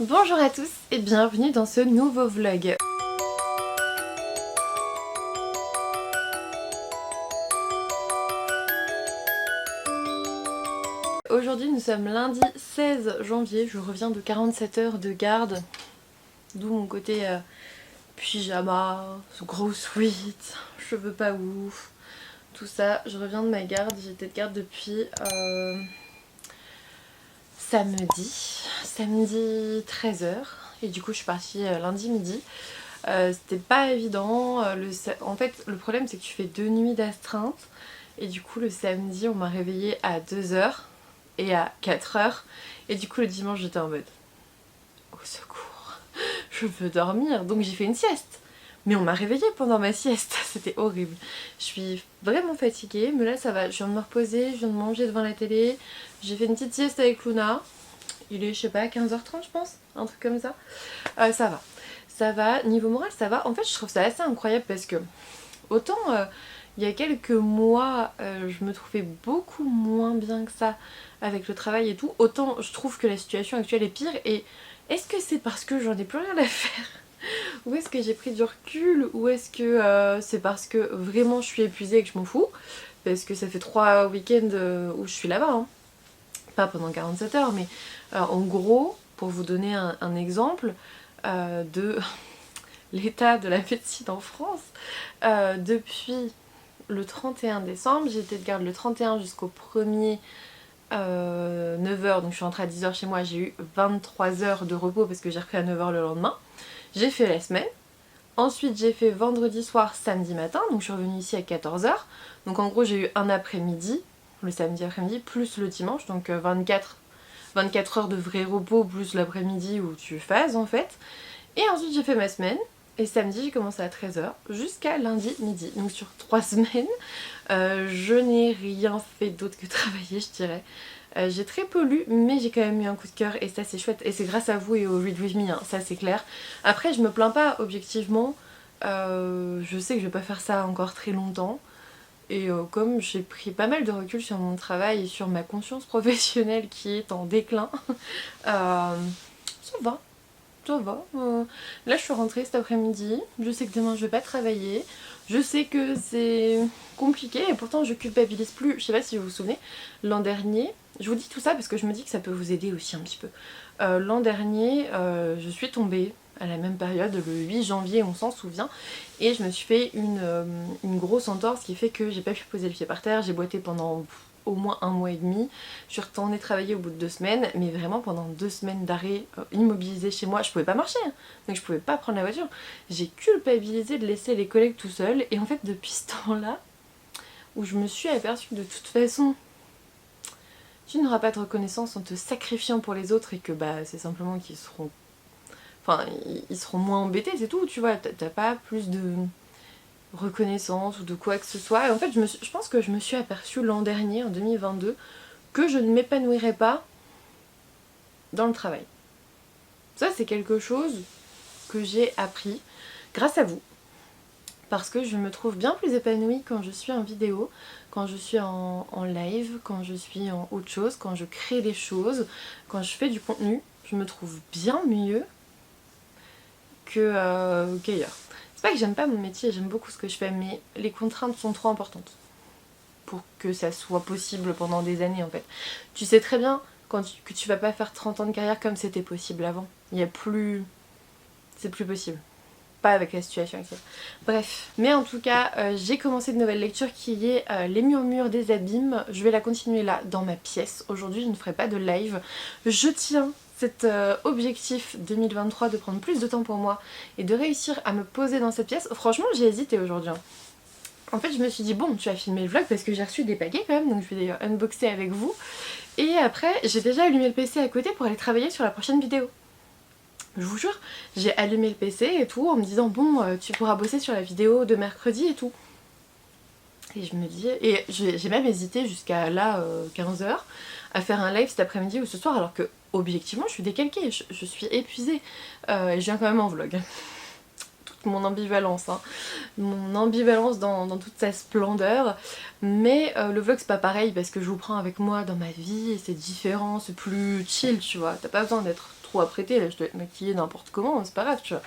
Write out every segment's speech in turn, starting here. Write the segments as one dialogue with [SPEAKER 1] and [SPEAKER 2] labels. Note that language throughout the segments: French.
[SPEAKER 1] Bonjour à tous et bienvenue dans ce nouveau vlog. Aujourd'hui nous sommes lundi 16 janvier, je reviens de 47 heures de garde, d'où mon côté pyjama, gros sweat, cheveux pas ouf, tout ça. Je reviens de ma garde, j'étais de garde depuis samedi 13 h et du coup je suis partie lundi midi. C'était pas évident, en fait le problème c'est que tu fais 2 nuits d'astreinte et du coup le samedi on m'a réveillée à 2 h et à 4 h et du coup le dimanche j'étais en mode au secours, je veux dormir, donc j'ai fait une sieste. Mais on m'a réveillée pendant ma sieste, c'était horrible. Je suis vraiment fatiguée, mais là ça va, je viens de me reposer, je viens de manger devant la télé, j'ai fait une petite sieste avec Luna. Il est, je sais pas, 15 h 30 je pense, un truc comme ça. Ça va, niveau moral ça va. En fait je trouve ça assez incroyable parce que autant il y a quelques mois je me trouvais beaucoup moins bien que ça avec le travail et tout, autant je trouve que la situation actuelle est pire. Et est-ce que c'est parce que j'en ai plus rien à faire ou est-ce que j'ai pris du recul, ou est-ce que c'est parce que vraiment je suis épuisée et que je m'en fous, parce que ça fait 3 week-ends où je suis là-bas, hein. Pas pendant 47 heures, mais en gros, pour vous donner un exemple de l'état de la médecine en France, depuis le 31 décembre, j'ai été de garde le 31 jusqu'au 1er 9 h, donc je suis rentrée à 10 h chez moi, j'ai eu 23 heures de repos parce que j'ai repris à 9 h le lendemain. J'ai fait la semaine. Ensuite j'ai fait vendredi soir, samedi matin, donc je suis revenue ici à 14 h. Donc en gros j'ai eu un après-midi, le samedi après-midi, plus le dimanche, donc 24 heures de vrai repos, plus l'après-midi où tu phases en fait. Et ensuite j'ai fait ma semaine, et samedi j'ai commencé à 13 h jusqu'à lundi midi. Donc sur 3 semaines, je n'ai rien fait d'autre que travailler, je dirais. J'ai très peu lu, mais j'ai quand même eu un coup de cœur et ça c'est chouette. Et c'est grâce à vous et au Read With Me, hein, ça c'est clair. Après je me plains pas objectivement, je sais que je vais pas faire ça encore très longtemps. Et comme j'ai pris pas mal de recul sur mon travail et sur ma conscience professionnelle qui est en déclin, ça va. Ça va. Là je suis rentrée cet après-midi, je sais que demain je vais pas travailler, je sais que c'est compliqué et pourtant je culpabilise plus. Je sais pas si vous vous souvenez, l'an dernier, je vous dis tout ça parce que je me dis que ça peut vous aider aussi un petit peu. L'an dernier, je suis tombée à la même période, le 8 janvier, on s'en souvient, et je me suis fait une grosse entorse qui fait que j'ai pas pu poser le pied par terre, j'ai boité pendant au moins 1 mois et demi. Je suis retournée travailler au bout de 2 semaines, mais vraiment pendant 2 semaines d'arrêt immobilisée chez moi, je pouvais pas marcher, hein, donc je pouvais pas prendre la voiture. J'ai culpabilisé de laisser les collègues tout seuls, et en fait depuis ce temps-là, où je me suis aperçue que de toute façon, tu n'auras pas de reconnaissance en te sacrifiant pour les autres et que bah c'est simplement qu'ils seront... Enfin, ils seront moins embêtés, c'est tout, tu vois, t'as pas plus de reconnaissance ou de quoi que ce soit. Et en fait, je pense que je me suis aperçue l'an dernier, en 2022, que je ne m'épanouirais pas dans le travail. Ça, c'est quelque chose que j'ai appris grâce à vous. Parce que je me trouve bien plus épanouie quand je suis en vidéo, quand je suis en live, quand je suis en autre chose, quand je crée des choses, quand je fais du contenu. Je me trouve bien mieux qu'ailleurs. C'est pas que j'aime pas mon métier, j'aime beaucoup ce que je fais, mais les contraintes sont trop importantes pour que ça soit possible pendant des années en fait. Tu sais très bien que tu vas pas faire 30 ans de carrière comme c'était possible avant. Il y a plus... c'est plus possible. Pas avec la situation actuelle. Bref, mais en tout cas, j'ai commencé de nouvelles lectures qui est Les Murmures des Abîmes. Je vais la continuer là, dans ma pièce. Aujourd'hui, je ne ferai pas de live. Je tiens cet objectif 2023 de prendre plus de temps pour moi et de réussir à me poser dans cette pièce. Franchement, j'ai hésité aujourd'hui, hein. En fait, je me suis dit, bon, tu vas filmer le vlog parce que j'ai reçu des paquets quand même, donc je vais unboxer avec vous. Et après, j'ai déjà allumé le PC à côté pour aller travailler sur la prochaine vidéo. Je vous jure, j'ai allumé le PC et tout en me disant, bon, tu pourras bosser sur la vidéo de mercredi et tout. Et je me dis, et j'ai même hésité jusqu'à là, 15 h, à faire un live cet après-midi ou ce soir, alors que, objectivement, je suis décalquée, je suis épuisée. Et je viens quand même en vlog. Mon ambivalence, hein. Mon ambivalence dans toute sa splendeur, mais le vlog c'est pas pareil parce que je vous prends avec moi dans ma vie et c'est différent, c'est plus chill, tu vois, t'as pas besoin d'être trop apprêtée, là je dois être maquillée n'importe comment, c'est pas grave, tu vois.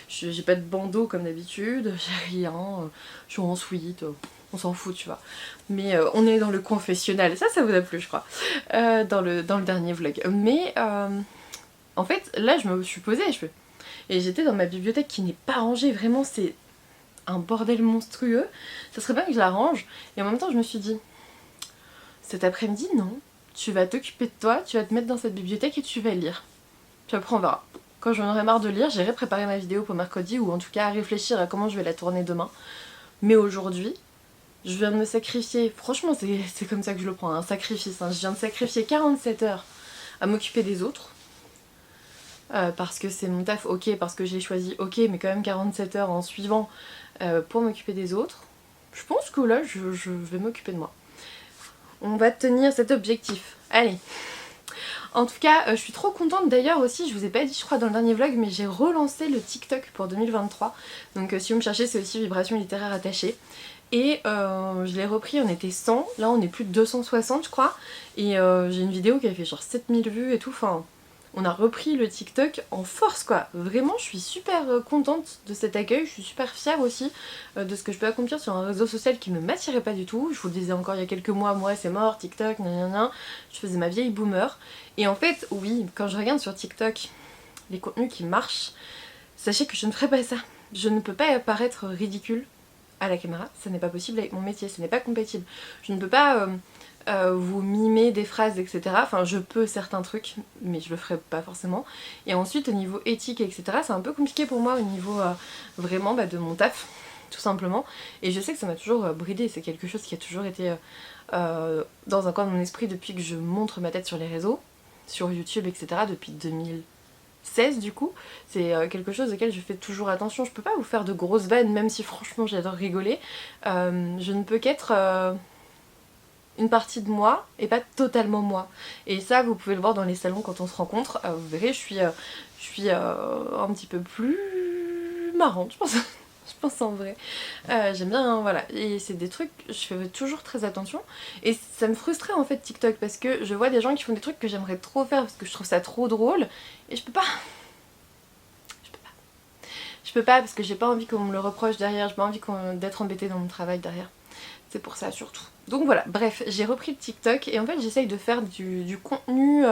[SPEAKER 1] J'ai pas de bandeau comme d'habitude, j'ai rien, je suis en sweat, on s'en fout, tu vois. Mais on est dans le confessionnal, ça vous a plu, je crois, dans le dernier vlog. Mais en fait, là je me suis posée et j'étais dans ma bibliothèque qui n'est pas rangée, vraiment c'est un bordel monstrueux. Ça serait bien que je la range. Et en même temps je me suis dit, cet après-midi non, tu vas t'occuper de toi, tu vas te mettre dans cette bibliothèque et tu vas lire. Puis après on verra. Quand j'en aurai marre de lire, j'irai préparer ma vidéo pour mercredi, ou en tout cas réfléchir à comment je vais la tourner demain. Mais aujourd'hui, je viens de me sacrifier, franchement c'est comme ça que je le prends, un sacrifice, hein. Je viens de sacrifier 47 heures à m'occuper des autres. Parce que c'est mon taf, ok, parce que je l'ai choisi, ok, mais quand même 47 heures en suivant pour m'occuper des autres. Je pense que là, je vais m'occuper de moi. On va tenir cet objectif. Allez. En tout cas, je suis trop contente. D'ailleurs aussi, je vous ai pas dit, je crois, dans le dernier vlog, mais j'ai relancé le TikTok pour 2023. Donc si vous me cherchez, c'est aussi Vibration Littéraire Attachée. Et je l'ai repris, on était 100, là on est plus de 260 je crois. Et j'ai une vidéo qui a fait genre 7000 vues et tout, enfin... On a repris le TikTok en force quoi. Vraiment je suis super contente de cet accueil, je suis super fière aussi de ce que je peux accomplir sur un réseau social qui ne m'attirait pas du tout. Je vous le disais encore il y a quelques mois, moi c'est mort, TikTok, nanana. Je faisais ma vieille boomer. Et en fait oui, quand je regarde sur TikTok les contenus qui marchent, sachez que je ne ferai pas ça. Je ne peux pas paraître ridicule à la caméra, ça n'est pas possible avec mon métier, ce n'est pas compatible. Je ne peux pas... vous mimer des phrases, etc. Enfin, je peux certains trucs, mais je le ferai pas forcément. Et ensuite, au niveau éthique, etc., c'est un peu compliqué pour moi au niveau vraiment de mon taf, tout simplement. Et je sais que ça m'a toujours bridée, c'est quelque chose qui a toujours été dans un coin de mon esprit depuis que je montre ma tête sur les réseaux, sur YouTube, etc., depuis 2016 du coup. C'est quelque chose auquel je fais toujours attention. Je peux pas vous faire de grosses vannes, même si franchement j'adore rigoler. Je ne peux qu'être... une partie de moi et pas totalement moi. Et ça vous pouvez le voir dans les salons quand on se rencontre, vous verrez je suis un petit peu plus marrante je pense. Je pense en vrai. J'aime bien, hein, voilà. Et c'est des trucs, je fais toujours très attention. Et ça me frustrait en fait TikTok parce que je vois des gens qui font des trucs que j'aimerais trop faire parce que je trouve ça trop drôle. Et je peux pas. Je peux pas parce que j'ai pas envie qu'on me le reproche derrière, j'ai pas envie d'être embêtée dans mon travail derrière. C'est pour ça surtout. Donc voilà, bref, j'ai repris le TikTok et en fait j'essaye de faire du contenu,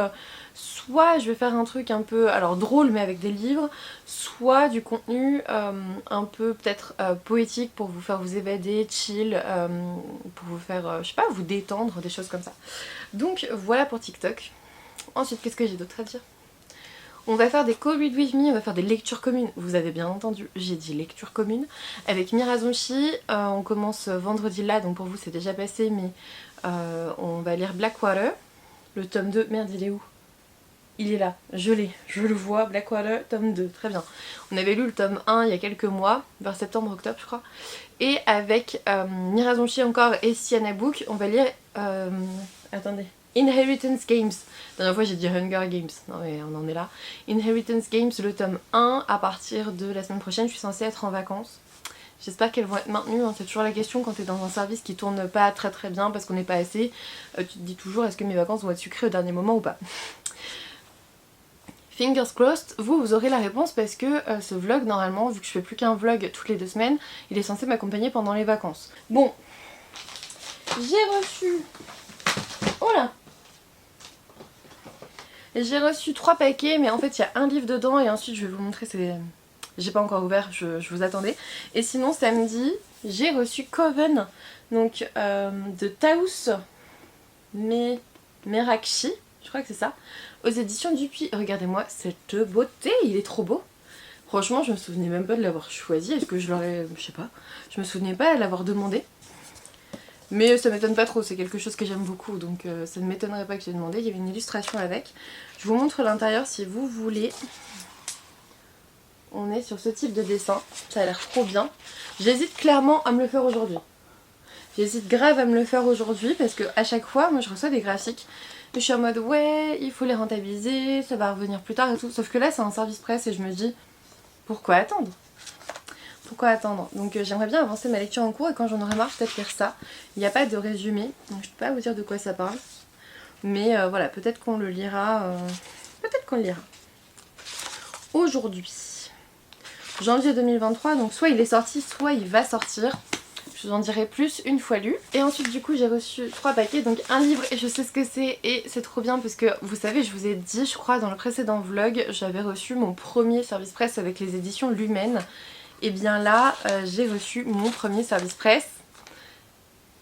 [SPEAKER 1] soit je vais faire un truc un peu, alors drôle mais avec des livres, soit du contenu un peu peut-être poétique pour vous faire vous évader, chill, pour vous faire, je sais pas, vous détendre, des choses comme ça. Donc voilà pour TikTok. Ensuite, qu'est-ce que j'ai d'autre à dire ? On va faire des co-read with me, on va faire des lectures communes. Vous avez bien entendu, j'ai dit lecture commune. Avec Mirazonshi, on commence vendredi là, donc pour vous c'est déjà passé, mais on va lire Blackwater, le tome 2. Merde, il est où? Il est là, je l'ai, je le vois, Blackwater, tome 2, très bien. On avait lu le tome 1 il y a quelques mois, vers septembre-octobre je crois. Et avec Mirazonshi encore et Sienna Book, on va lire... attendez... Inheritance Games. La dernière fois j'ai dit Hunger Games, non mais on en est là. Inheritance Games, le tome 1, à partir de la semaine prochaine, je suis censée être en vacances. J'espère qu'elles vont être maintenues, hein. C'est toujours la question quand t'es dans un service qui tourne pas très bien parce qu'on n'est pas assez. Tu te dis toujours est-ce que mes vacances vont être sucrées au dernier moment ou pas. Fingers crossed, vous aurez la réponse parce que ce vlog, normalement, vu que je fais plus qu'un vlog toutes les 2 semaines, il est censé m'accompagner pendant les vacances. Bon, j'ai reçu... Oh là! J'ai reçu 3 paquets, mais en fait il y a un livre dedans et ensuite je vais vous montrer, j'ai pas encore ouvert, je vous attendais. Et sinon samedi, j'ai reçu Coven, donc de Taous Merakchi, je crois que c'est ça, aux éditions Dupuis. Regardez-moi cette beauté, il est trop beau. Franchement, je me souvenais même pas de l'avoir choisi, est-ce que je l'aurais, je sais pas, je me souvenais pas de l'avoir demandé. Mais ça m'étonne pas trop, c'est quelque chose que j'aime beaucoup, donc ça ne m'étonnerait pas que j'ai demandé. Il y avait une illustration avec. Je vous montre l'intérieur si vous voulez. On est sur ce type de dessin, ça a l'air trop bien. J'hésite clairement à me le faire aujourd'hui. J'hésite grave à me le faire aujourd'hui parce que à chaque fois, moi je reçois des graphiques. Je suis en mode ouais, il faut les rentabiliser, ça va revenir plus tard et tout. Sauf que là c'est un service presse et je me dis, pourquoi attendre ? Pourquoi attendre? Donc j'aimerais bien avancer ma lecture en cours et quand j'en aurai marre, peut-être lire ça. Il n'y a pas de résumé, donc je ne peux pas vous dire de quoi ça parle. Mais voilà, peut-être qu'on le lira. Peut-être qu'on le lira. aujourd'hui. Janvier 2023, donc soit il est sorti, soit il va sortir. Je vous en dirai plus une fois lu. Et ensuite du coup j'ai reçu 3 paquets, donc un livre et je sais ce que c'est et c'est trop bien parce que vous savez, je vous ai dit, je crois dans le précédent vlog, j'avais reçu mon premier service presse avec les éditions Lumen. Et bien là, j'ai reçu mon premier service presse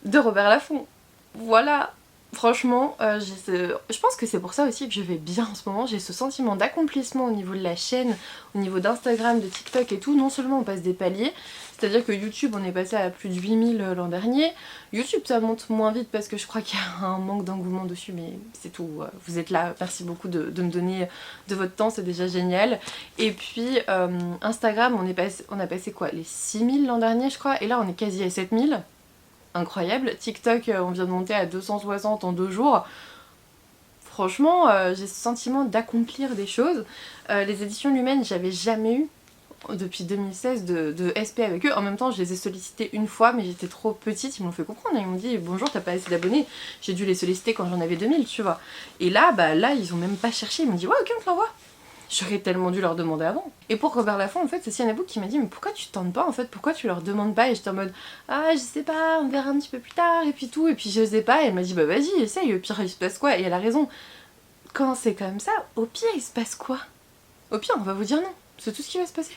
[SPEAKER 1] de Robert Laffont. Voilà. Franchement, je pense que c'est pour ça aussi que je vais bien en ce moment. J'ai ce sentiment d'accomplissement au niveau de la chaîne, au niveau d'Instagram, de TikTok et tout. Non seulement on passe des paliers, c'est-à-dire que YouTube, on est passé à plus de 8000 l'an dernier. YouTube, ça monte moins vite parce que je crois qu'il y a un manque d'engouement dessus, mais c'est tout. Vous êtes là, merci beaucoup de me donner de votre temps, c'est déjà génial. Et puis Instagram, on a passé quoi, les 6000 l'an dernier, je crois, et là on est quasi à 7000. Incroyable. TikTok, on vient de monter à 260 en 2 jours. Franchement, j'ai ce sentiment d'accomplir des choses. Les éditions Lumen, j'avais jamais eu depuis 2016 de SP avec eux. En même temps, je les ai sollicités une fois, mais j'étais trop petite. Ils m'ont fait comprendre. Ils m'ont dit bonjour, t'as pas assez d'abonnés. J'ai dû les solliciter quand j'en avais 2000, tu vois. Et là, là, ils ont même pas cherché. Ils m'ont dit ouais, ok, on te l'envoie. J'aurais tellement dû leur demander avant. Et pour Robert Laffont, en fait, c'est Sienna Book qui m'a dit mais pourquoi tu tentes pas en fait, pourquoi tu leur demandes pas? Et j'étais en mode ah je sais pas, on verra un petit peu plus tard et puis tout, et puis je sais pas, et elle m'a dit bah vas-y essaye, au pire il se passe quoi? Et elle a raison, quand c'est comme ça, au pire il se passe quoi? Au pire on va vous dire non, c'est tout ce qui va se passer.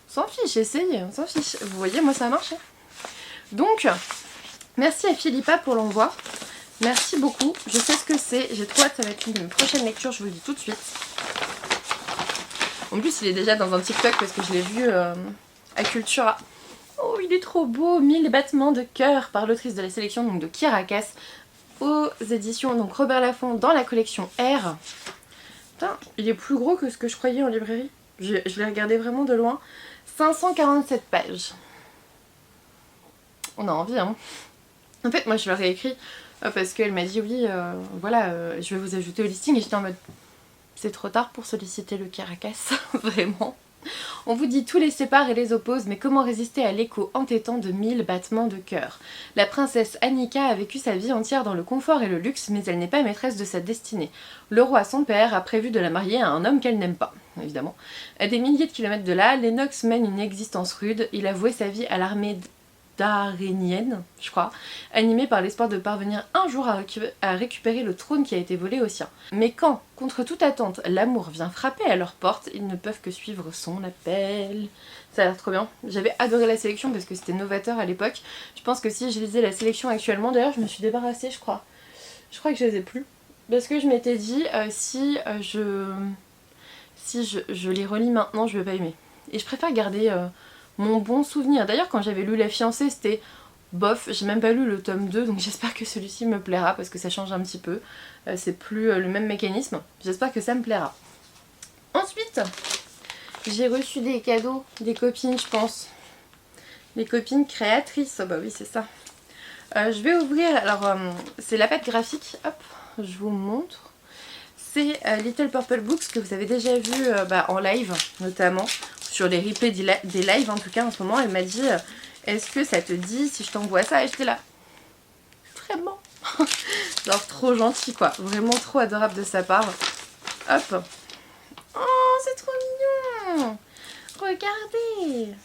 [SPEAKER 1] On s'en fiche, essaye, on s'en fiche. Vous voyez, moi ça a marché. Donc, merci à Philippa pour l'envoi. Merci beaucoup, je sais ce que c'est, j'ai trop hâte, ça va être une de mes prochaines lectures, je vous le dis tout de suite. En plus, il est déjà dans un TikTok parce que je l'ai vu à Cultura. Oh, il est trop beau. 1000 battements de cœur par l'autrice de la sélection, donc de Kira Cass, aux éditions donc Robert Laffont dans la collection R. Putain, il est plus gros que ce que je croyais en librairie. Je l'ai regardé vraiment de loin. 547 pages. On a envie, hein. En fait, moi, je leur ai écrit parce qu'elle m'a dit oui, voilà, je vais vous ajouter au listing. Et j'étais en mode... C'est trop tard pour solliciter le Kira Cass, vraiment. On vous dit tous les sépare et les oppose, mais comment résister à l'écho entêtant de 1000 battements de cœur? La princesse Annika a vécu sa vie entière dans le confort et le luxe, mais elle n'est pas maîtresse de sa destinée. Le roi, son père, a prévu de la marier à un homme qu'elle n'aime pas, évidemment. À des milliers de kilomètres de là, Lennox mène une existence rude. Il a voué sa vie à l'armée darénienne, je crois, animée par l'espoir de parvenir un jour à récupérer le trône qui a été volé au sien. Mais quand, contre toute attente, l'amour vient frapper à leur porte, ils ne peuvent que suivre son appel. Ça a l'air trop bien. J'avais adoré la sélection parce que c'était novateur à l'époque. Je pense que si je lisais la sélection actuellement, d'ailleurs je me suis débarrassée, je crois. Je crois que je les ai plus. Parce que je m'étais dit, si je les relis maintenant, je vais pas aimer. Et je préfère garder... mon bon souvenir. D'ailleurs quand j'avais lu La Fiancée, c'était bof, j'ai même pas lu le tome 2, donc j'espère que celui-ci me plaira parce que ça change un petit peu. C'est plus le même mécanisme, j'espère que ça me plaira. Ensuite, j'ai reçu des cadeaux des copines, je pense. Les copines créatrices, oh bah oui c'est ça. Je vais ouvrir, alors c'est la pâte graphique, hop, je vous montre. C'est Little Purple Books que vous avez déjà vu en live notamment. Sur les replays des lives en tout cas en ce moment, elle m'a dit est-ce que ça te dit si je t'envoie ça? Et j'étais là, vraiment genre trop gentil quoi, vraiment trop adorable de sa part. Hop, oh c'est trop mignon, regardez,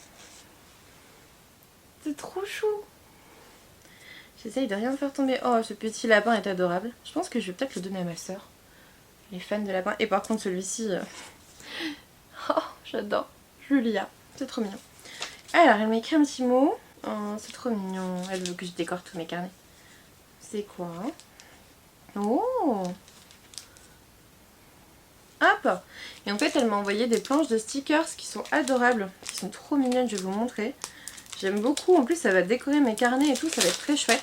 [SPEAKER 1] c'est trop chou. J'essaye de rien me faire tomber. Oh ce petit lapin est adorable. Je pense que je vais peut-être le donner à ma soeur. Elle est fan de lapin. Et par contre celui-ci oh j'adore. Julia, c'est trop mignon. Alors, elle m'a écrit un petit mot. Oh, c'est trop mignon. Elle veut que je décore tous mes carnets. C'est quoi? Oh! Hop! Et en fait, elle m'a envoyé des planches de stickers qui sont adorables, qui sont trop mignonnes, je vais vous montrer. J'aime beaucoup. En plus, ça va décorer mes carnets et tout, ça va être très chouette.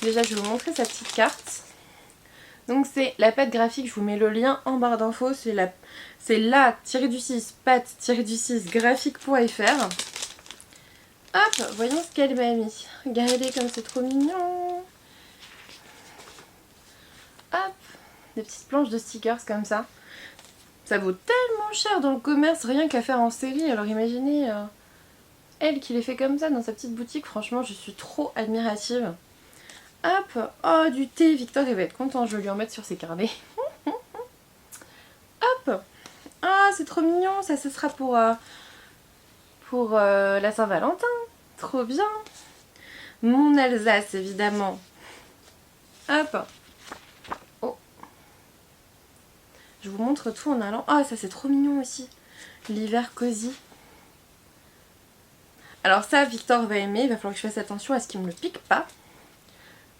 [SPEAKER 1] Déjà, je vais vous montrer sa petite carte. Donc c'est la pâte graphique, je vous mets le lien en barre d'infos, c'est la-du-6 pâte-du-6 graphique.fr. Hop, voyons ce qu'elle m'a mis. Regardez comme c'est trop mignon. Hop, des petites planches de stickers comme ça. Ça vaut tellement cher dans le commerce, rien qu'à faire en série, alors imaginez elle qui les fait comme ça dans sa petite boutique, franchement je suis trop admirative. Hop, oh du thé, Victor il va être content, je vais lui en mettre sur ses carnets. Hop, ah c'est trop mignon. Ça, ce sera pour la Saint-Valentin. Trop bien. Mon Alsace, évidemment. Hop. Oh. Je vous montre tout en allant. Ah, ça, c'est trop mignon aussi. L'hiver cosy. Alors ça, Victor va aimer. Il va falloir que je fasse attention à ce qu'il me le pique pas.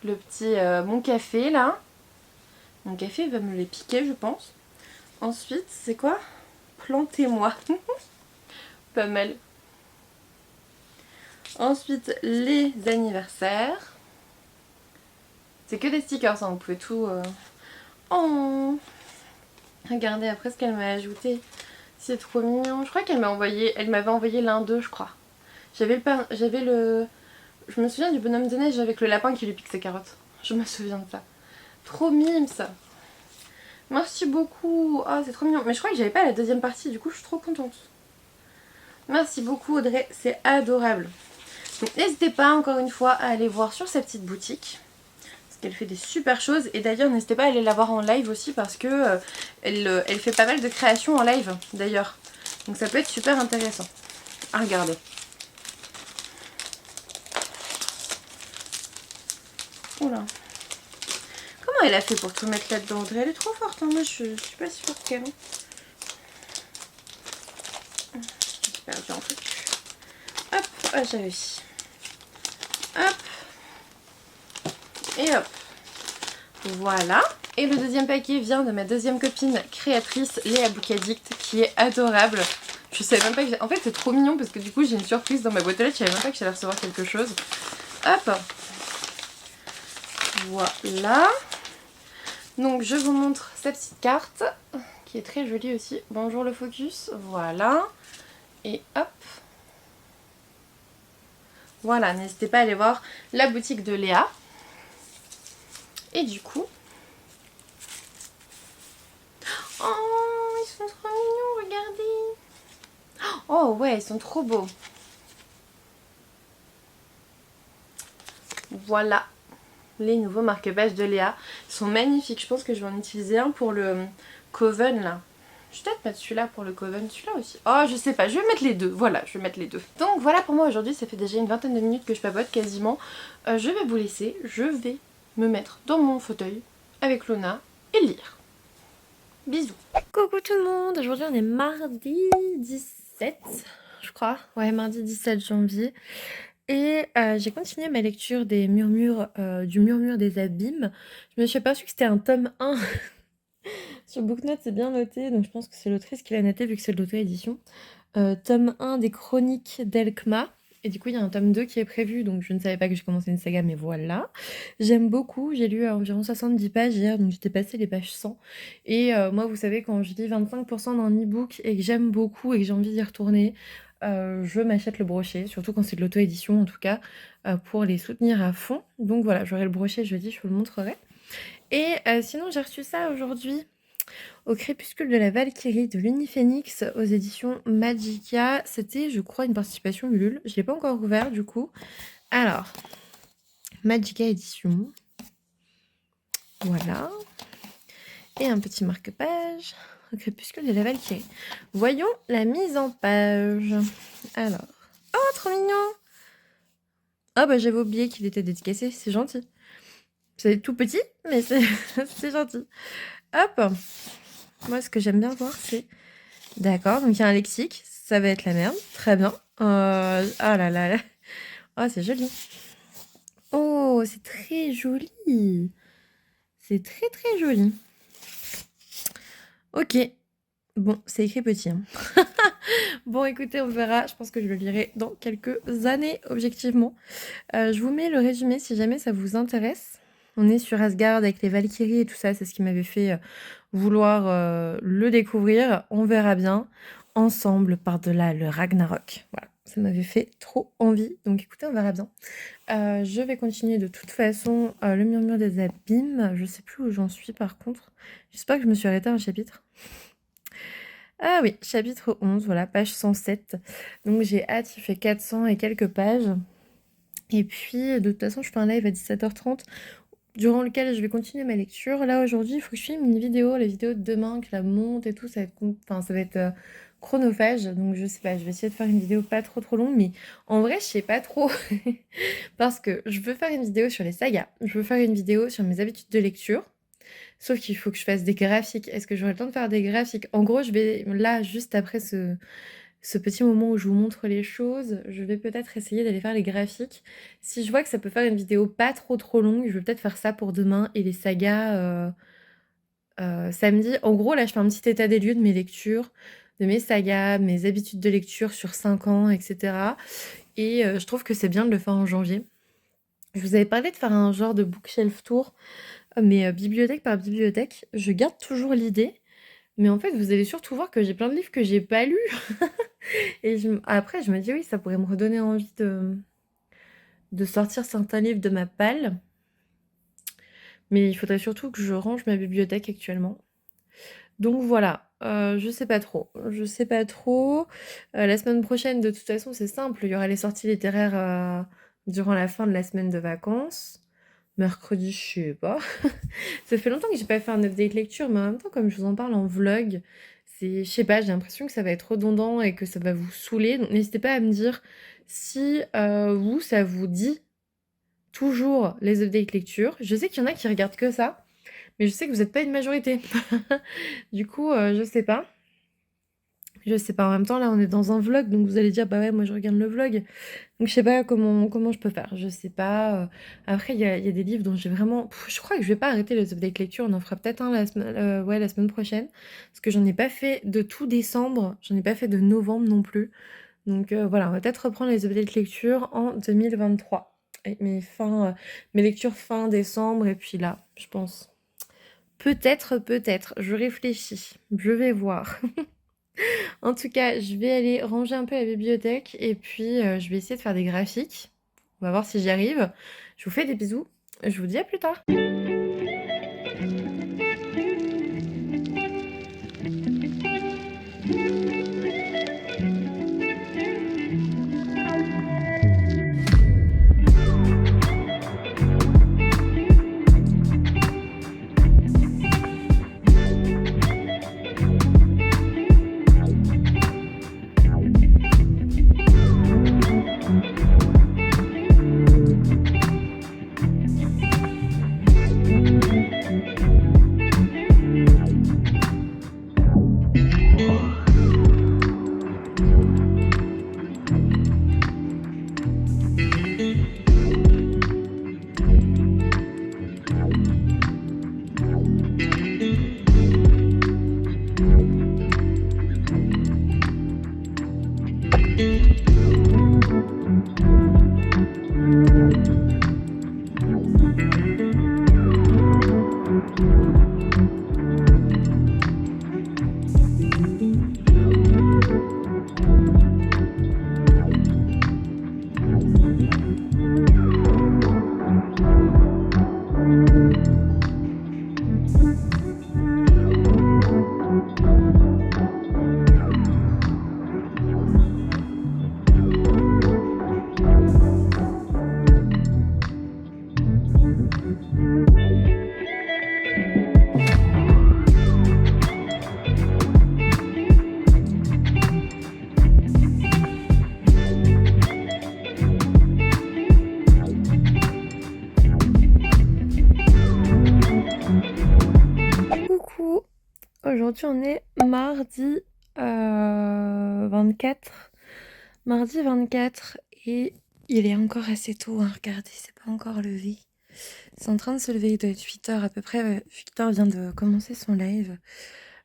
[SPEAKER 1] Le petit mon café, là. Mon café, il va me les piquer, je pense. Ensuite, c'est quoi? Plantez-moi. Pas mal. Ensuite, les anniversaires. C'est que des stickers, hein, vous pouvez tout... Oh, regardez après ce qu'elle m'a ajouté. C'est trop mignon. Je crois qu'elle m'avait envoyé l'un d'eux, je crois. J'avais le... Je me souviens du bonhomme de neige avec le lapin qui lui pique ses carottes. Je me souviens de ça. Trop mime, ça. Merci beaucoup. Oh, c'est trop mignon. Mais je crois que j'avais pas la deuxième partie, du coup, je suis trop contente. Merci beaucoup, Audrey. C'est adorable. Donc, n'hésitez pas, encore une fois, à aller voir sur sa petite boutique. Elle fait des super choses et d'ailleurs n'hésitez pas à aller la voir en live aussi parce que elle fait pas mal de créations en live d'ailleurs, donc ça peut être super intéressant à regarder. Oula, comment elle a fait pour tout mettre là-dedans, Audrey? Elle est trop forte, hein. Moi je suis pas si forte qu'elle. J'ai perdu un truc. Hop, ah, j'ai réussi. Hop. Et hop, voilà. Et le deuxième paquet vient de ma deuxième copine créatrice, Léa Boukaddict, qui est adorable. Je savais même pas que... En fait, c'est trop mignon parce que du coup, j'ai une surprise dans ma boîte aux lettres. Je savais même pas que j'allais recevoir quelque chose. Hop. Voilà. Donc, je vous montre sa petite carte, qui est très jolie aussi. Bonjour le focus. Voilà. Et hop. Voilà, n'hésitez pas à aller voir la boutique de Léa. Et du coup... Oh, ils sont trop mignons, regardez. Oh ouais, ils sont trop beaux. Voilà, les nouveaux marque-pages de Léa. Ils sont magnifiques, je pense que je vais en utiliser un pour le Coven là. Je vais peut-être mettre celui-là pour le Coven, celui-là aussi. Oh, je sais pas, je vais mettre les deux. Voilà, je vais mettre les deux. Donc voilà pour moi aujourd'hui, ça fait déjà une vingtaine de minutes que je papote quasiment. Je vais vous laisser, je vais me mettre dans mon fauteuil avec Luna et lire. Bisous. Coucou tout le monde, aujourd'hui on est mardi 17, je crois. Ouais, mardi 17 janvier. Et j'ai continué ma lecture des murmures, du murmure des abîmes. Je me suis aperçue que c'était un tome 1. Sur Booknote, c'est bien noté, donc je pense que c'est l'autrice qui l'a noté vu que c'est de l'auto-édition. Tome 1 des chroniques d'Elkma. Et du coup, il y a un tome 2 qui est prévu, donc je ne savais pas que j'ai commencé une saga, mais voilà. J'aime beaucoup, j'ai lu environ 70 pages hier, donc j'étais passée les pages 100. Et moi, vous savez, quand je lis 25% d'un e-book et que j'aime beaucoup et que j'ai envie d'y retourner, je m'achète le brochet, surtout quand c'est de l'auto-édition en tout cas, pour les soutenir à fond. Donc voilà, j'aurai le brochet jeudi, je vous le montrerai. Et sinon, j'ai reçu ça aujourd'hui. Au crépuscule de la Valkyrie de l'Uniphénix aux éditions Magica. C'était, je crois, une participation Ulule. Je ne l'ai pas encore ouvert du coup. Alors, Magica édition. Voilà. Et un petit marque-page. Au crépuscule de la Valkyrie. Voyons la mise en page. Alors. Oh, trop mignon! Oh, bah j'avais oublié qu'il était dédicacé. C'est gentil. C'est tout petit, mais c'est gentil. Hop! Moi, ce que j'aime bien voir, c'est... D'accord, donc il y a un lexique, ça va être la merde, très bien. Oh là là là. Oh, c'est joli. Oh, c'est très joli. C'est très très joli. Ok. Bon, c'est écrit petit. Hein. Bon, écoutez, on verra. Je pense que je le lirai dans quelques années, objectivement. Je vous mets le résumé si jamais ça vous intéresse. On est sur Asgard avec les Valkyries et tout ça. C'est ce qui m'avait fait vouloir le découvrir. On verra bien. Ensemble, par-delà le Ragnarok. Voilà, ça m'avait fait trop envie. Donc écoutez, on verra bien. Je vais continuer de toute façon le murmure des abîmes. Je sais plus où j'en suis par contre. J'espère que je me suis arrêtée à un chapitre. Ah oui, chapitre 11, voilà, page 107. Donc j'ai hâte, il fait 400 et quelques pages. Et puis, de toute façon, je fais un live à 17h30. durant lequel je vais continuer ma lecture. Là, aujourd'hui, il faut que je filme une vidéo. La vidéo de demain, que je la monte et tout, ça va être, enfin, ça va être chronophage. Donc, je sais pas, je vais essayer de faire une vidéo pas trop longue. Mais en vrai, je sais pas trop. Parce que je veux faire une vidéo sur les sagas. Je veux faire une vidéo sur mes habitudes de lecture. Sauf qu'il faut que je fasse des graphiques. Est-ce que j'aurai le temps de faire des graphiques? En gros, je vais, là, juste après ce petit moment où je vous montre les choses, je vais peut-être essayer d'aller faire les graphiques. Si je vois que ça peut faire une vidéo pas trop longue, je vais peut-être faire ça pour demain et les sagas samedi. En gros, là, je fais un petit état des lieux de mes lectures, de mes sagas, mes habitudes de lecture sur 5 ans, etc. Et je trouve que c'est bien de le faire en janvier. Je vous avais parlé de faire un genre de bookshelf tour, mais bibliothèque par bibliothèque. Je garde toujours l'idée, mais en fait, vous allez surtout voir que j'ai plein de livres que j'ai pas lus. Et après, je me dis, oui, ça pourrait me redonner envie de sortir certains livres de ma palle. Mais il faudrait surtout que je range ma bibliothèque actuellement. Donc voilà, je sais pas trop. Je sais pas trop. La semaine prochaine, de toute façon, c'est simple. Il y aura les sorties littéraires durant la fin de la semaine de vacances. Mercredi, je sais pas. Ça fait longtemps que j'ai pas fait un update lecture, mais en même temps, comme je vous en parle en vlog, je sais pas, j'ai l'impression que ça va être redondant et que ça va vous saouler. Donc n'hésitez pas à me dire si vous, ça vous dit toujours les updates lecture. Je sais qu'il y en a qui regardent que ça, mais je sais que vous n'êtes pas une majorité. Du coup, je sais pas. Je sais pas, en même temps, là, on est dans un vlog, donc vous allez dire, bah ouais, moi je regarde le vlog. Donc je sais pas comment je peux faire, je sais pas. Après, il y a des livres dont j'ai vraiment. Je crois que je vais pas arrêter les updates lecture, on en fera peut-être un la semaine prochaine. Parce que j'en ai pas fait de tout décembre, j'en ai pas fait de novembre non plus. Donc voilà, on va peut-être reprendre les updates lecture en 2023. Avec mes lectures fin décembre, et puis là, je pense. Peut-être, je réfléchis, je vais voir. En tout cas, je vais aller ranger un peu la bibliothèque et puis je vais essayer de faire des graphiques. On va voir si j'y arrive. Je vous fais des bisous. Je vous dis à plus tard. Coucou, aujourd'hui on est mardi 24. Mardi 24 et il est encore assez tôt, hein. Regardez, c'est pas encore levé. C'est en train de se lever, il doit être 8h à peu près. Victor vient de commencer son live.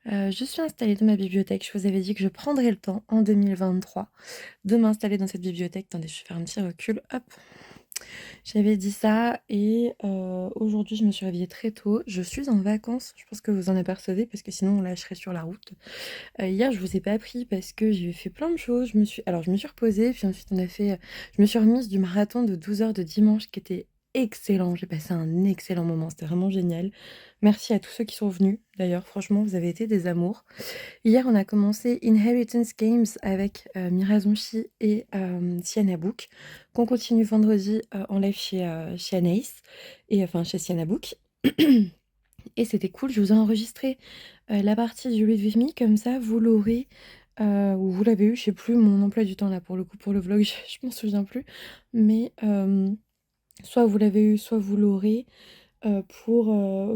[SPEAKER 1] Je suis installée dans ma bibliothèque. Je vous avais dit que je prendrais le temps en 2023 de m'installer dans cette bibliothèque. Attendez, je vais faire un petit recul. Hop. J'avais dit ça et aujourd'hui, je me suis réveillée très tôt. Je suis en vacances. Je pense que vous en apercevez parce que sinon, là, je serais sur la route. Hier, je vous ai pas pris parce que j'ai fait plein de choses. Je me suis reposée, puis ensuite je me suis remise du marathon de 12 heures de dimanche qui était excellent. J'ai passé un excellent moment. C'était vraiment génial. Merci à tous ceux qui sont venus. D'ailleurs, franchement, vous avez été des amours. Hier, on a commencé Inheritance Games avec Mirazonchi et Sienna Book, qu'on continue vendredi en live chez Anaïs, et enfin chez Sienna Book. Et c'était cool, je vous ai enregistré la partie du Read With Me, comme ça vous l'aurez, ou vous l'avez eu, je sais plus mon emploi du temps là pour le coup, pour le vlog, je m'en souviens plus. Mais soit vous l'avez eu, soit vous l'aurez, pour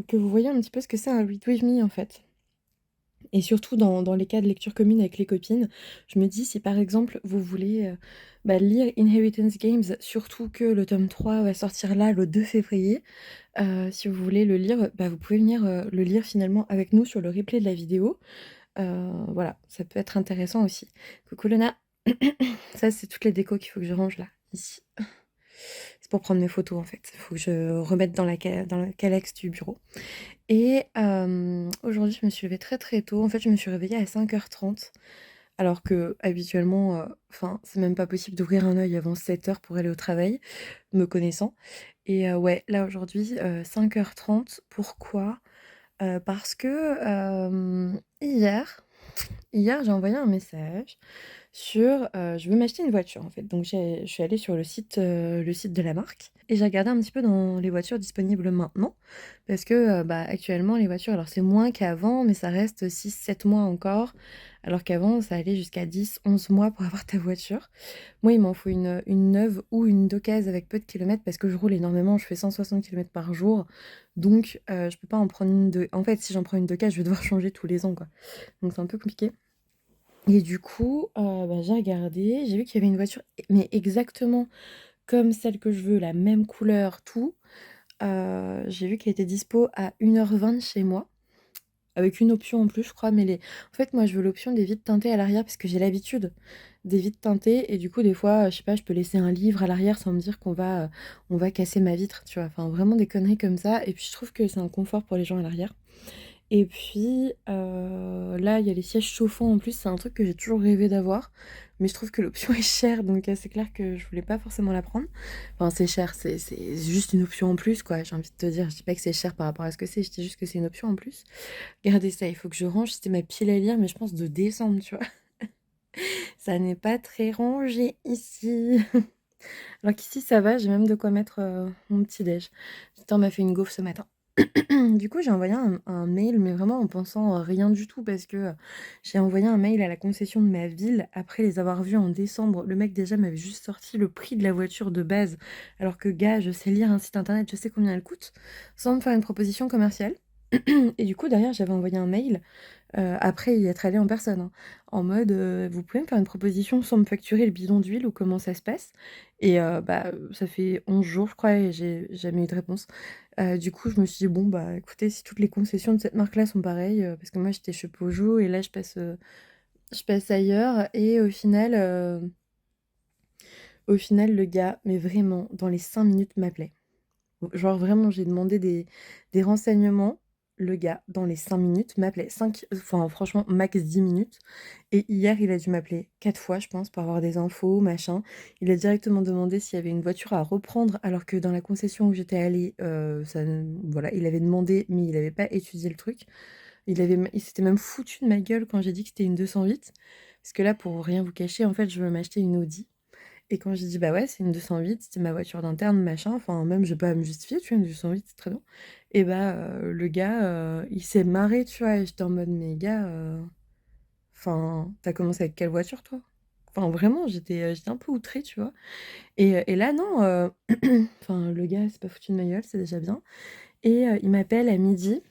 [SPEAKER 1] que vous voyez un petit peu ce que c'est un Read With Me en fait. Et surtout dans les cas de lecture commune avec les copines, je me dis si par exemple vous voulez lire Inheritance Games, surtout que le tome 3 va sortir là le 2 février, si vous voulez le lire, vous pouvez venir le lire finalement avec nous sur le replay de la vidéo. Voilà, ça peut être intéressant aussi. Coucou Lena, ça c'est toutes les décos qu'il faut que je range là, ici. C'est pour prendre mes photos en fait, il faut que je remette dans le calex du bureau. Et aujourd'hui, je me suis levée très très tôt. En fait, je me suis réveillée à 5h30, alors que habituellement, enfin, c'est même pas possible d'ouvrir un œil avant 7h pour aller au travail, me connaissant. Et ouais, là aujourd'hui, 5h30. Pourquoi? Parce que hier, j'ai envoyé un message sur je veux m'acheter une voiture en fait. Donc je suis allée sur le site de la marque et j'ai regardé un petit peu dans les voitures disponibles maintenant parce que actuellement les voitures, alors c'est moins qu'avant, mais ça reste 6-7 mois encore, alors qu'avant ça allait jusqu'à 10-11 mois pour avoir ta voiture. Moi il m'en faut une neuve ou une d'occasion avec peu de kilomètres parce que je roule énormément, je fais 160 km par jour, donc je peux pas en prendre une de... En fait si j'en prends une d'occasion, je vais devoir changer tous les ans quoi, donc c'est un peu compliqué. Et du coup, j'ai regardé, j'ai vu qu'il y avait une voiture, mais exactement comme celle que je veux, la même couleur, tout. J'ai vu qu'elle était dispo à 1h20 chez moi, avec une option en plus, je crois. En fait, moi, je veux l'option des vitres teintées à l'arrière parce que j'ai l'habitude des vitres teintées. Et du coup, des fois, je sais pas, je peux laisser un livre à l'arrière sans me dire on va casser ma vitre, tu vois. Enfin, vraiment des conneries comme ça. Et puis, je trouve que c'est un confort pour les gens à l'arrière. Et puis, là, il y a les sièges chauffants en plus, c'est un truc que j'ai toujours rêvé d'avoir, mais je trouve que l'option est chère, donc c'est clair que je voulais pas forcément la prendre. Enfin, c'est cher, c'est juste une option en plus, quoi, j'ai envie de te dire. Je dis pas que c'est cher par rapport à ce que c'est, je dis juste que c'est une option en plus. Regardez ça, il faut que je range, c'était ma pile à lire, mais je pense de décembre, tu vois? Ça n'est pas très rangé ici. Alors qu'ici ça va, j'ai même de quoi mettre, mon petit déj. Tita m'a fait une gaufre ce matin. Du coup, j'ai envoyé un mail, mais vraiment en pensant rien du tout, parce que j'ai envoyé un mail à la concession de ma ville après les avoir vus en décembre. Le mec déjà m'avait juste sorti le prix de la voiture de base, alors que gars, je sais lire un site internet, je sais combien elle coûte, sans me faire une proposition commerciale. Et du coup, derrière, j'avais envoyé un mail après y être allée en personne, hein, en mode vous pouvez me faire une proposition sans me facturer le bidon d'huile ou comment ça se passe? Et ça fait 11 jours, je crois, et j'ai jamais eu de réponse. Du coup, je me suis dit bon, bah écoutez, si toutes les concessions de cette marque-là sont pareilles, parce que moi j'étais chez Peugeot et là je passe ailleurs, et au final, le gars, mais vraiment, dans les 5 minutes, m'appelait. Genre vraiment, j'ai demandé des renseignements. Le gars, dans les 5 minutes, m'appelait. Enfin, franchement, max 10 minutes. Et hier, il a dû m'appeler 4 fois, je pense, pour avoir des infos, machin. Il a directement demandé s'il y avait une voiture à reprendre, alors que dans la concession où j'étais allée, voilà, il avait demandé, mais il n'avait pas étudié le truc. Il s'était même foutu de ma gueule quand j'ai dit que c'était une 208. Parce que là, pour rien vous cacher, en fait, je veux m'acheter une Audi. Et quand j'ai dit: «Bah, ouais, c'est une 208, c'était ma voiture d'interne, machin», enfin même j'ai pas à me justifier, tu vois? Une 208, c'est très bien. Et le gars, il s'est marré, tu vois? Et j'étais en mode: «Mais gars, enfin, tu commencé avec quelle voiture toi?» Enfin vraiment, j'étais un peu outrée, tu vois? Et là non, enfin le gars s'est pas foutu de ma gueule, c'est déjà bien. Et il m'appelle à midi,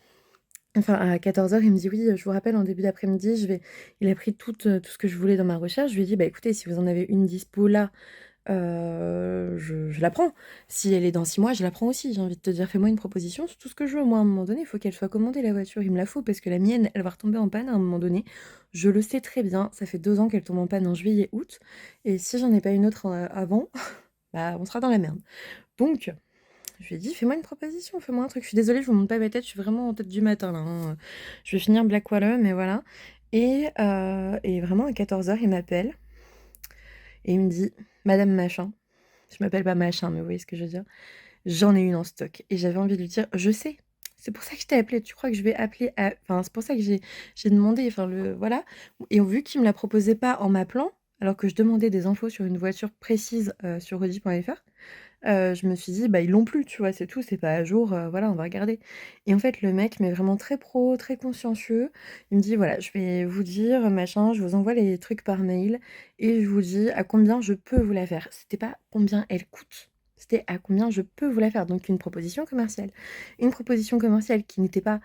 [SPEAKER 1] enfin à 14h, il me dit: «Oui, je vous rappelle en début d'après-midi, je vais». Il a pris tout ce que je voulais dans ma recherche. Je lui ai dit: «Bah, écoutez, si vous en avez une dispo là, je la prends. Si elle est dans 6 mois, je la prends aussi. J'ai envie de te dire, fais-moi une proposition sur tout ce que je veux. Moi, à un moment donné, il faut qu'elle soit commandée, la voiture. Il me la faut parce que la mienne, elle va retomber en panne à un moment donné. Je le sais très bien. Ça fait 2 ans qu'elle tombe en panne en juillet, août. Et si j'en ai pas une autre avant, bah, on sera dans la merde. Donc, je lui ai dit, fais-moi une proposition, fais-moi un truc. Je suis désolée, je vous montre pas ma tête. Je suis vraiment en tête du matin, là, hein. Je vais finir Blackwall, mais voilà. Et vraiment, à 14h, il m'appelle et il me dit, Madame Machin. Je m'appelle pas Machin, mais vous voyez ce que je veux dire.
[SPEAKER 2] j'en ai une en stock. Et j'avais envie de lui dire, je sais, c'est pour ça que je t'ai appelé. Tu crois que je vais appeler Enfin, c'est pour ça que j'ai demandé, enfin, voilà. Et vu qu'il me la proposait pas en m'appelant, alors que je demandais des infos sur une voiture précise sur Audi.fr, je me suis dit: «Bah, ils l'ont plus, tu vois? C'est tout, c'est pas à jour, voilà, on va regarder» et en fait, le mec, mais vraiment très pro, très consciencieux, il me dit: «Voilà, je vais vous dire, machin, je vous envoie les trucs par mail et je vous dis à combien je peux vous la faire». C'était pas combien elle coûte, c'était à combien je peux vous la faire, donc une proposition commerciale. Une proposition commerciale qui n'était pas,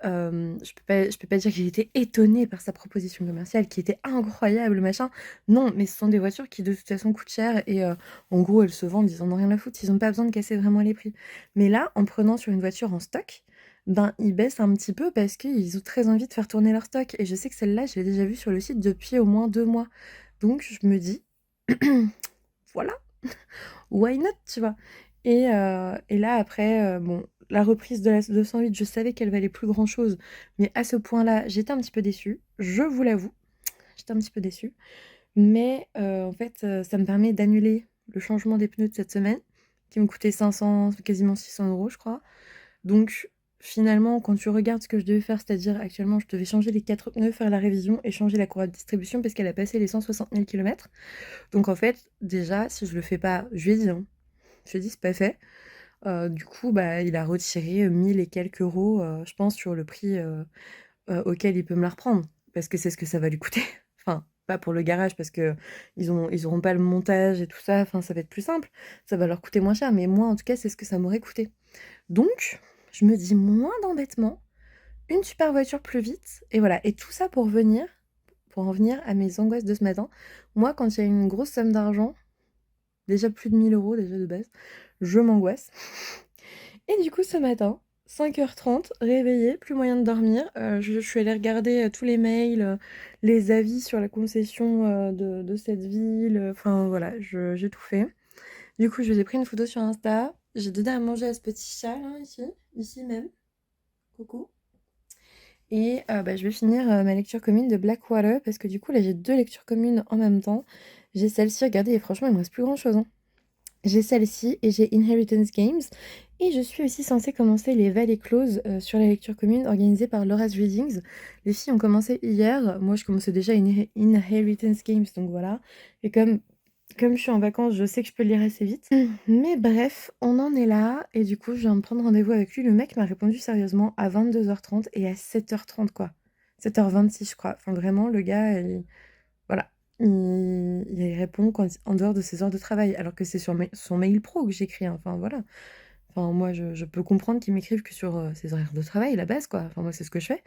[SPEAKER 2] je peux pas dire que j'ai été étonnée par sa proposition commerciale qui était incroyable, machin. Non, mais ce sont des voitures qui, de toute façon, coûtent cher et en gros, elles se vendent, ils en ont rien à foutre, ils ont pas besoin de casser vraiment les prix. Mais là, en prenant sur une voiture en stock, ben, ils baissent un petit peu parce qu'ils ont très envie de faire tourner leur stock. Et je sais que celle-là, je l'ai déjà vue sur le site depuis au moins 2 mois. Donc je me dis, voilà, why not, tu vois? Et là après, bon, la reprise de la 208, je savais qu'elle valait plus grand-chose, mais à ce point-là, j'étais un petit peu déçue, je vous l'avoue, j'étais un petit peu déçue. Mais en fait, ça me permet d'annuler le changement des pneus de cette semaine, qui me coûtait 500, quasiment 600 € je crois. Donc finalement, quand tu regardes ce que je devais faire, c'est-à-dire actuellement, je devais changer les 4 pneus, faire la révision et changer la courroie de distribution parce qu'elle a passé les 160 000 km. Donc en fait, déjà, si je le fais pas, je lui ai dit, hein, je lui ai dit: «C'est pas fait». Du coup, bah, il a retiré, 1 000 et quelques euros, je pense sur le prix, auquel il peut me la reprendre. Parce que c'est ce que ça va lui coûter. Enfin, pas pour le garage parce que ils auront pas le montage et tout ça, enfin, ça va être plus simple. Ça va leur coûter moins cher, mais moi, en tout cas, c'est ce que ça m'aurait coûté. Donc, je me dis: «Moins d'embêtements, une super voiture plus vite» et voilà et tout ça pour en venir à mes angoisses de ce matin. Moi, quand il y a une grosse somme d'argent, déjà plus de 1 000 € déjà de base, je m'angoisse. Et du coup, ce matin, 5h30, réveillée, plus moyen de dormir, je suis allée regarder, tous les mails, les avis sur la concession, de cette ville, enfin voilà, j'ai tout fait. Du coup, je vous ai pris une photo sur Insta, j'ai donné à manger à ce petit chat là, ici même, coucou et bah, je vais finir, ma lecture commune de Blackwater parce que du coup là, j'ai 2 lectures communes en même temps. J'ai celle-ci, regardez et franchement, il me reste plus grand chose, hein. J'ai celle-ci et j'ai Inheritance Games et je suis aussi censée commencer les Valley Close, sur la lecture commune organisée par Laura's Readings. Les filles ont commencé hier, moi je commençais déjà Inheritance Games donc voilà et comme je suis en vacances, je sais que je peux le lire assez vite. Mais bref, on en est là et du coup, je viens de prendre rendez-vous avec lui. Le mec m'a répondu sérieusement à 22h30 et à 7h30 quoi. 7h26 je crois. Enfin vraiment le gars, voilà, il répond quand en dehors de ses heures de travail, alors que c'est sur son mail pro que j'écris, hein, enfin voilà. Enfin moi je peux comprendre qu'il m'écrive que sur, ses horaires de travail, la base quoi, enfin moi c'est ce que je fais.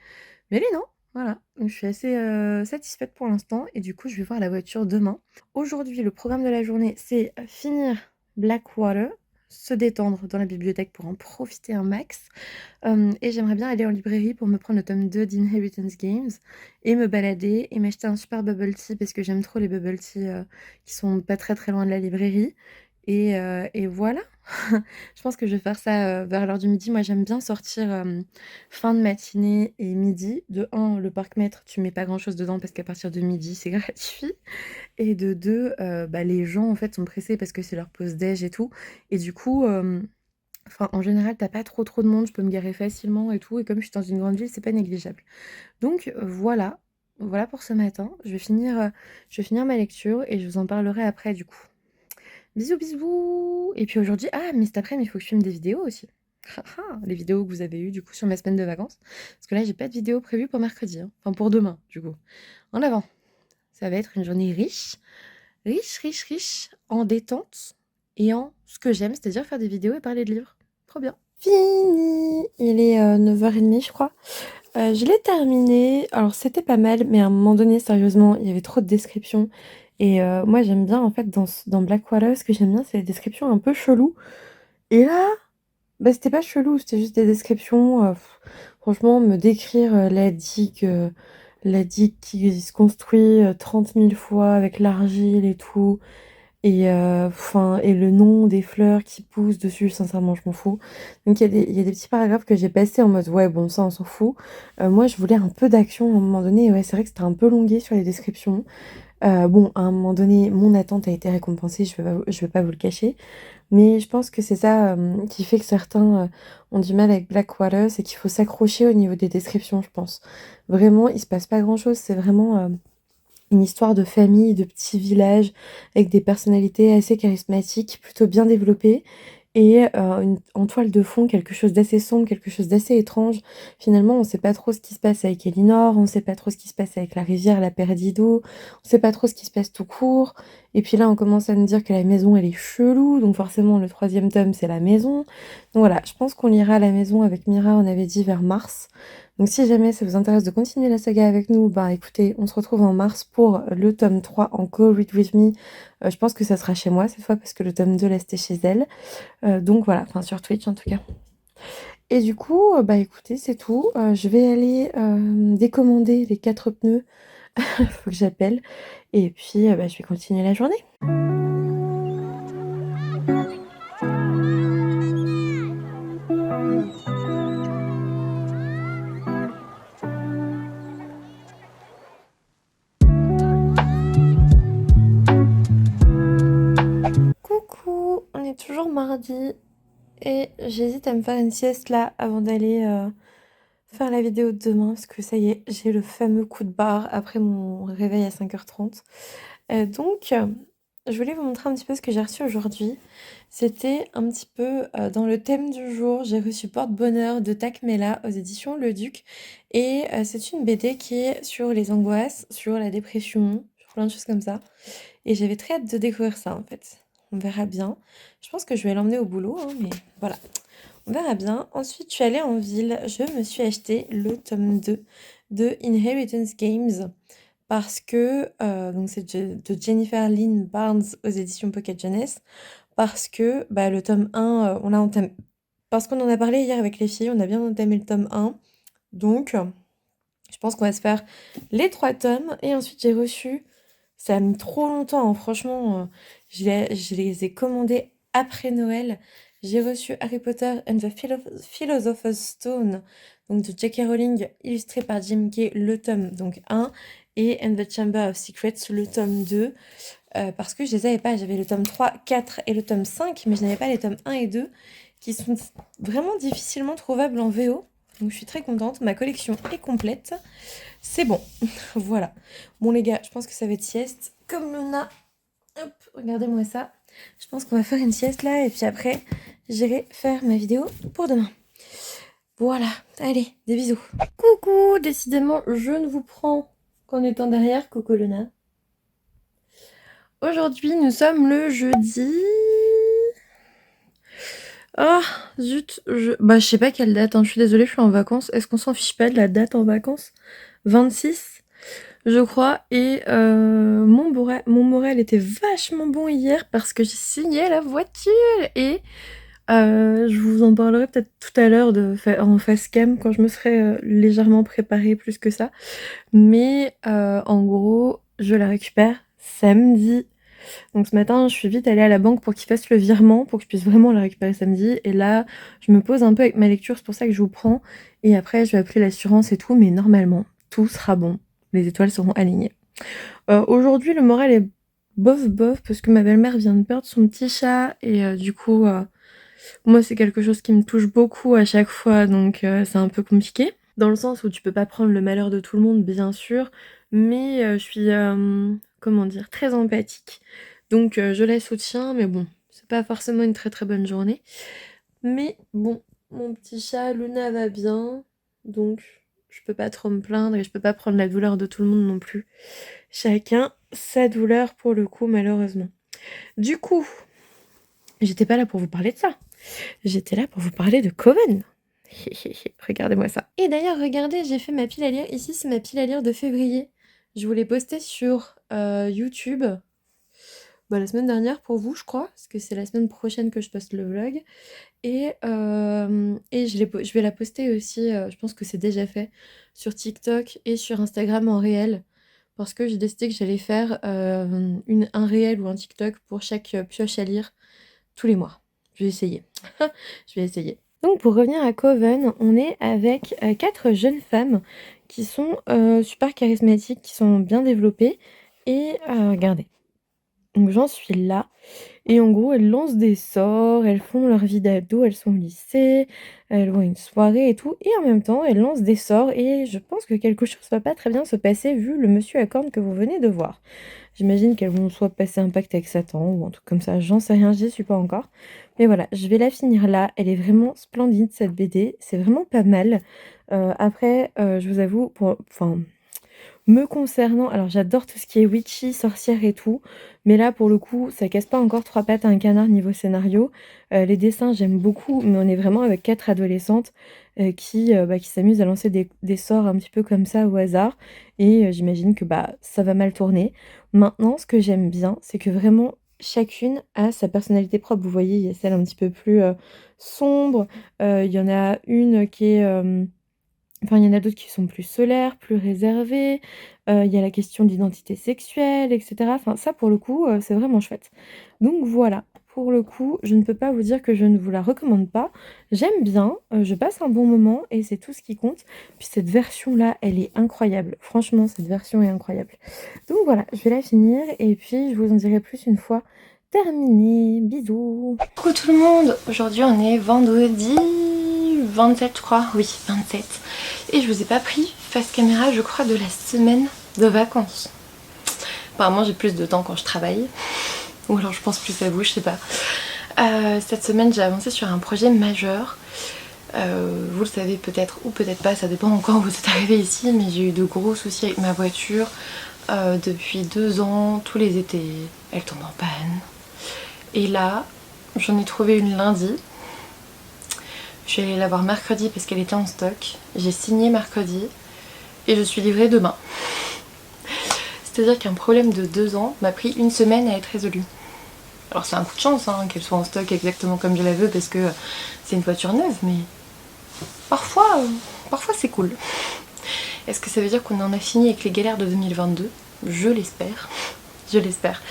[SPEAKER 2] Mais lui non, voilà. Donc je suis assez, satisfaite pour l'instant et du coup je vais voir la voiture demain. Aujourd'hui, le programme de la journée, c'est finir Blackwater, se détendre dans la bibliothèque pour en profiter un max. Et j'aimerais bien aller en librairie pour me prendre le tome 2 d'Inheritance Games et me balader et m'acheter un super bubble tea parce que j'aime trop les bubble tea, qui sont pas très, très loin de la librairie et voilà. Je pense que je vais faire ça, vers l'heure du midi. Moi, j'aime bien sortir, fin de matinée et midi. De un, le parc-mètre, tu mets pas grand-chose dedans parce qu'à partir de midi, c'est gratuit et de 2, bah, les gens, en fait, sont pressés parce que c'est leur pause déj et tout et du coup, enfin, en général, tu pas trop, trop de monde, je peux me garer facilement et tout et comme je suis dans une grande ville, c'est pas négligeable. Donc voilà, voilà pour ce matin. Je vais finir ma lecture et je vous en parlerai après du coup. Bisous, bisous et puis aujourd'hui mais cet après-midi, il faut que je filme des vidéos aussi. Les vidéos que vous avez eues du coup sur ma semaine de vacances. Parce que là, j'ai pas de vidéo prévue pour mercredi, hein. Enfin pour demain, du coup. En avant. Ça va être une journée riche, riche, riche, riche, en détente et en ce que j'aime, c'est-à-dire faire des vidéos et parler de livres. Trop bien. Fini! Il est 9h30, je crois. Je l'ai terminé. Alors, c'était pas mal, mais à un moment donné, sérieusement, il y avait trop de descriptions. Et moi, j'aime bien, en fait, dans Blackwater, ce que j'aime bien, c'est les descriptions un peu cheloues. Et là, bah, c'était pas chelou, c'était juste des descriptions. Franchement, me décrire la digue qui se construit 30 000 fois avec l'argile et tout. Et enfin et le nom des fleurs qui poussent dessus, sincèrement, je m'en fous. Donc il y a des petits paragraphes que j'ai passés en mode: «Ouais, bon, ça, on s'en fout». Moi, je voulais un peu d'action à un moment donné et ouais, c'est vrai que c'était un peu longué sur les descriptions. Bon, à un moment donné, mon attente a été récompensée, je vais pas vous le cacher. Mais je pense que c'est ça qui fait que certains ont du mal avec Blackwater, c'est qu'il faut s'accrocher au niveau des descriptions, je pense. Vraiment, il se passe pas grand-chose, c'est vraiment une histoire de famille, de petit village, avec des personnalités assez charismatiques, plutôt bien développées, et en toile de fond, quelque chose d'assez sombre, quelque chose d'assez étrange. Finalement, on sait pas trop ce qui se passe avec Elinor, on sait pas trop ce qui se passe avec la rivière, la Perdido, on sait pas trop ce qui se passe tout court. Et puis là, on commence à nous dire que la maison, elle est chelou, donc forcément, le troisième tome, c'est la maison. Donc voilà, je pense qu'on ira à la maison avec Mira, on avait dit vers mars. Donc si jamais ça vous intéresse de continuer la saga avec nous, bah écoutez, on se retrouve en mars pour le tome 3 en Go Read With Me. Je pense que ça sera chez moi cette fois parce que le tome 2 là c'était chez elle. Donc voilà, enfin sur Twitch en tout cas. Et du coup, bah écoutez, c'est tout. Je vais aller décommander les 4 pneus. Faut que j'appelle. Et puis bah, je vais continuer la journée. Coucou, on est toujours mardi. Et j'hésite à me faire une sieste là avant d'aller faire la vidéo de demain parce que ça y est, j'ai le fameux coup de barre après mon réveil à 5h30. Donc, je voulais vous montrer un petit peu ce que j'ai reçu aujourd'hui. C'était un petit peu dans le thème du jour. J'ai reçu Porte-Bonheur de Takmela aux éditions Le Duc. Et c'est une BD qui est sur les angoisses, sur la dépression, sur plein de choses comme ça. Et j'avais très hâte de découvrir ça en fait. On verra bien. Je pense que je vais l'emmener au boulot, hein, mais voilà. On verra bien. Ensuite, je suis allée en ville. Je me suis acheté le tome 2 de Inheritance Games parce que donc c'est de Jennifer Lynn Barnes aux éditions Pocket Jeunesse parce que bah, le tome 1, on l'a entamé. Parce qu'on en a parlé hier avec les filles, on a bien entamé le tome 1. Donc, je pense qu'on va se faire les 3 tomes. Et ensuite, j'ai reçu. Ça a mis trop longtemps, hein, franchement. Je les ai commandés après Noël. J'ai reçu Harry Potter and the Philosopher's Stone, donc de J.K. Rowling, illustré par Jim Kay, le tome donc 1, et And the Chamber of Secrets, le tome 2, parce que je les avais pas. J'avais le tome 3, 4 et le tome 5, mais je n'avais pas les tomes 1 et 2, qui sont vraiment difficilement trouvables en VO. Donc je suis très contente, ma collection est complète. C'est bon, voilà. Bon les gars, je pense que ça va être sieste. Comme Luna, hop, regardez-moi ça. Je pense qu'on va faire une sieste là et puis après, j'irai faire ma vidéo pour demain. Voilà, allez, des bisous. Coucou, décidément, je ne vous prends qu'en étant derrière, Coco Luna. Aujourd'hui, nous sommes le jeudi... Ah, zut, bah je sais pas quelle date, hein. Je suis désolée, je suis en vacances. Est-ce qu'on s'en fiche pas de la date en vacances? 26, je crois. Et mon moral était vachement bon hier parce que j'ai signé la voiture. Et je vous en parlerai peut-être tout à l'heure en face cam quand je me serai légèrement préparée plus que ça. Mais en gros, je la récupère samedi. Donc ce matin, je suis vite allée à la banque pour qu'ils fassent le virement, pour que je puisse vraiment la récupérer samedi. Et là, je me pose un peu avec ma lecture, c'est pour ça que je vous prends. Et après, je vais appeler l'assurance et tout, mais normalement, tout sera bon. Les étoiles seront alignées. Aujourd'hui, le moral est bof bof, parce que ma belle-mère vient de perdre son petit chat. Et du coup, moi, c'est quelque chose qui me touche beaucoup à chaque fois, donc c'est un peu compliqué. Dans le sens où tu peux pas prendre le malheur de tout le monde, bien sûr, mais je suis, comment dire, très empathique. Donc je la soutiens, mais bon, c'est pas forcément une très très bonne journée. Mais bon, mon petit chat, Luna va bien, donc je peux pas trop me plaindre et je peux pas prendre la douleur de tout le monde non plus. Chacun sa douleur pour le coup, malheureusement. Du coup, j'étais pas là pour vous parler de ça. J'étais là pour vous parler de Coven. Regardez-moi ça. Et d'ailleurs, regardez, j'ai fait ma pile à lire. Ici, c'est ma pile à lire de février. Je vous l'ai postée sur YouTube la semaine dernière pour vous, je crois, parce que c'est la semaine prochaine que je poste le vlog. Et je vais la poster aussi, je pense que c'est déjà fait, sur TikTok et sur Instagram en réel. Parce que j'ai décidé que j'allais faire un réel ou un TikTok pour chaque pioche à lire tous les mois. Je vais essayer. Je vais essayer. Donc pour revenir à Coven, on est avec 4 jeunes femmes qui sont super charismatiques, qui sont bien développées. Et regardez. Donc j'en suis là et en gros, elles lancent des sorts, elles font leur vie d'ado, elles sont au lycée, elles vont à une soirée et tout et en même temps, elles lancent des sorts et je pense que quelque chose va pas très bien se passer vu le monsieur à cornes que vous venez de voir. J'imagine qu'elles vont soit passer un pacte avec Satan ou un truc comme ça, j'en sais rien, j'y suis pas encore. Mais voilà, je vais la finir là, elle est vraiment splendide cette BD, c'est vraiment pas mal. Après, je vous avoue pour enfin me concernant, alors j'adore tout ce qui est witchy, sorcière et tout, mais là pour le coup, ça casse pas encore 3 pattes à un canard niveau scénario. Les dessins, j'aime beaucoup, mais on est vraiment avec 4 adolescentes, qui s'amusent à lancer des sorts un petit peu comme ça au hasard et j'imagine que, bah, ça va mal tourner. Maintenant, ce que j'aime bien, c'est que vraiment chacune a sa personnalité propre. Vous voyez, il y a celle un petit peu plus, sombre, il y en a une qui est, enfin, il y en a d'autres qui sont plus solaires, plus réservées, il y a la question d'identité sexuelle et cetera. Enfin, ça, pour le coup, c'est vraiment chouette. Donc voilà, pour le coup, je ne peux pas vous dire que je ne vous la recommande pas. J'aime bien, je passe un bon moment et c'est tout ce qui compte. Puis cette version-là, elle est incroyable. Franchement, cette version est incroyable. Donc voilà, je vais la finir et puis je vous en dirai plus une fois terminée. Bisous.
[SPEAKER 1] Coucou tout le monde, aujourd'hui on est vendredi 27 je crois, oui 27. Et je vous ai pas pris face caméra je crois de la semaine de vacances. Apparemment j'ai plus de temps quand je travaille, ou alors je pense plus à vous, je sais pas. Cette semaine j'ai avancé sur un projet majeur. Vous le savez peut-être ou peut-être pas, ça dépend encore où vous êtes arrivé ici, mais j'ai eu de gros soucis avec ma voiture depuis 2 ans, tous les étés, elle tombe en panne. Et là, j'en ai trouvé une lundi. Je suis allée la voir mercredi parce qu'elle était en stock. J'ai signé mercredi et je suis livrée demain. C'est-à-dire qu'un problème de 2 ans m'a pris 1 semaine à être résolu. Alors c'est un coup de chance hein, qu'elle soit en stock exactement comme je la veux parce que c'est une voiture neuve, mais parfois c'est cool. Est-ce que ça veut dire qu'on en a fini avec les galères de 2022 ? Je l'espère. Je l'espère.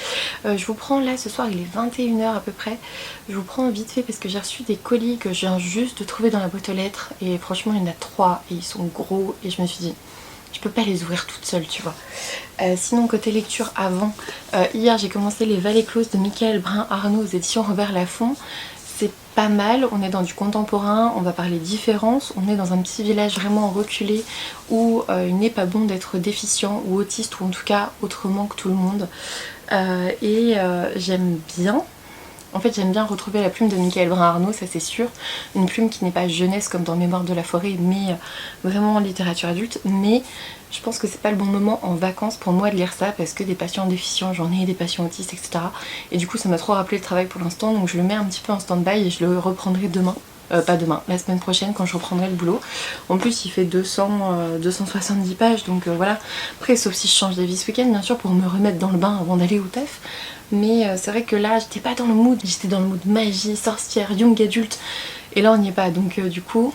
[SPEAKER 1] Je vous prends là, ce soir il est 21h à peu près. Je vous prends vite fait parce que j'ai reçu des colis que je viens juste de trouver dans la boîte aux lettres. Et franchement il y en a 3 et ils sont gros. Et je me suis dit, je peux pas les ouvrir toute seule, tu vois. Sinon côté lecture avant, hier j'ai commencé Les Vallées Closes de Michael Brun-Arnaud aux éditions Robert Laffont. C'est pas mal, on est dans du contemporain, on va parler différence, on est dans un petit village vraiment reculé où il n'est pas bon d'être déficient ou autiste ou en tout cas autrement que tout le monde. J'aime bien. En fait j'aime bien retrouver la plume de Michael Brun-Arnaud, ça c'est sûr. Une plume qui n'est pas jeunesse comme dans Mémoire de la forêt, mais vraiment en littérature adulte. Mais je pense que c'est pas le bon moment en vacances pour moi de lire ça parce que des patients déficients, j'en ai des patients autistes, etc. Et du coup ça m'a trop rappelé le travail pour l'instant, donc je le mets un petit peu en stand-by et je le reprendrai demain. Pas demain, la semaine prochaine quand je reprendrai le boulot. En plus il fait 270 pages donc voilà. Après sauf si je change d'avis ce week-end bien sûr pour me remettre dans le bain avant d'aller au taf. Mais c'est vrai que là j'étais pas dans le mood, j'étais dans le mood magie, sorcière, young adulte. Et là on n'y est pas donc du coup...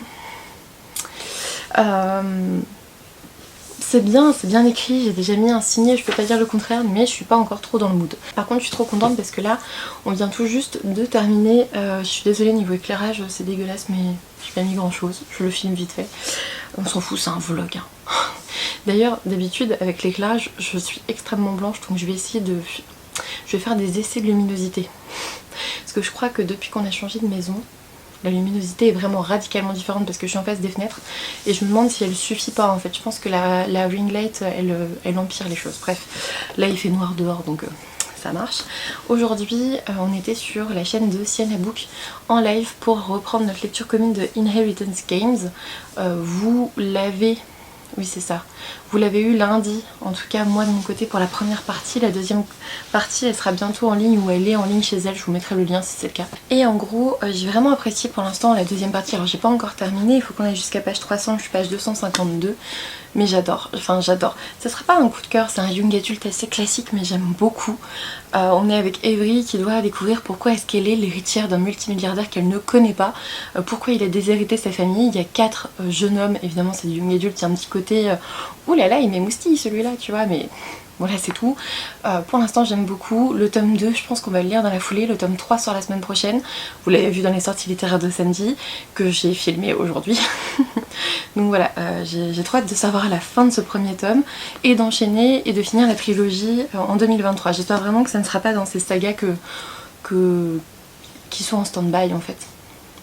[SPEAKER 1] c'est bien écrit, j'ai déjà mis un signet, je peux pas dire le contraire, mais je suis pas encore trop dans le mood. Par contre je suis trop contente parce que là on vient tout juste de terminer, je suis désolée niveau éclairage c'est dégueulasse mais j'ai pas mis grand chose, je le filme vite fait. On s'en fout, c'est un vlog hein. D'ailleurs d'habitude avec l'éclairage je suis extrêmement blanche donc je vais essayer de... Je vais faire des essais de luminosité. Parce que je crois que depuis qu'on a changé de maison, la luminosité est vraiment radicalement différente parce que je suis en face des fenêtres et je me demande si elle suffit pas en fait. Je pense que la ring light elle empire les choses. Bref, là il fait noir dehors donc ça marche. Aujourd'hui on était sur la chaîne de Sienna Book en live pour reprendre notre lecture commune de Inheritance Games. Vous l'avez... Oui c'est ça, vous l'avez eu lundi, en tout cas moi de mon côté pour la première partie, la deuxième partie elle sera bientôt en ligne ou elle est en ligne chez elle, je vous mettrai le lien si c'est le cas. Et en gros j'ai vraiment apprécié pour l'instant la deuxième partie, alors j'ai pas encore terminé, il faut qu'on aille jusqu'à page 300, je suis page 252, mais j'adore, enfin j'adore. Ça sera pas un coup de cœur, c'est un young adulte assez classique mais j'aime beaucoup. On est avec Avery qui doit découvrir pourquoi est-ce qu'elle est l'héritière d'un multimilliardaire qu'elle ne connaît pas, pourquoi il a déshérité sa famille. Il y a 4 jeunes hommes, évidemment c'est du young adulte, il y a un petit côté ouh là là il m'émoustille celui-là tu vois, mais Voilà, c'est tout. Pour l'instant j'aime beaucoup. Le tome 2, je pense qu'on va le lire dans la foulée. Le tome 3 sort la semaine prochaine. Vous l'avez vu dans les sorties littéraires de samedi, que j'ai filmé aujourd'hui. Donc voilà, j'ai trop hâte de savoir la fin de ce premier tome et d'enchaîner et de finir la trilogie en 2023. J'espère vraiment que ça ne sera pas dans ces sagas qui sont en stand-by en fait.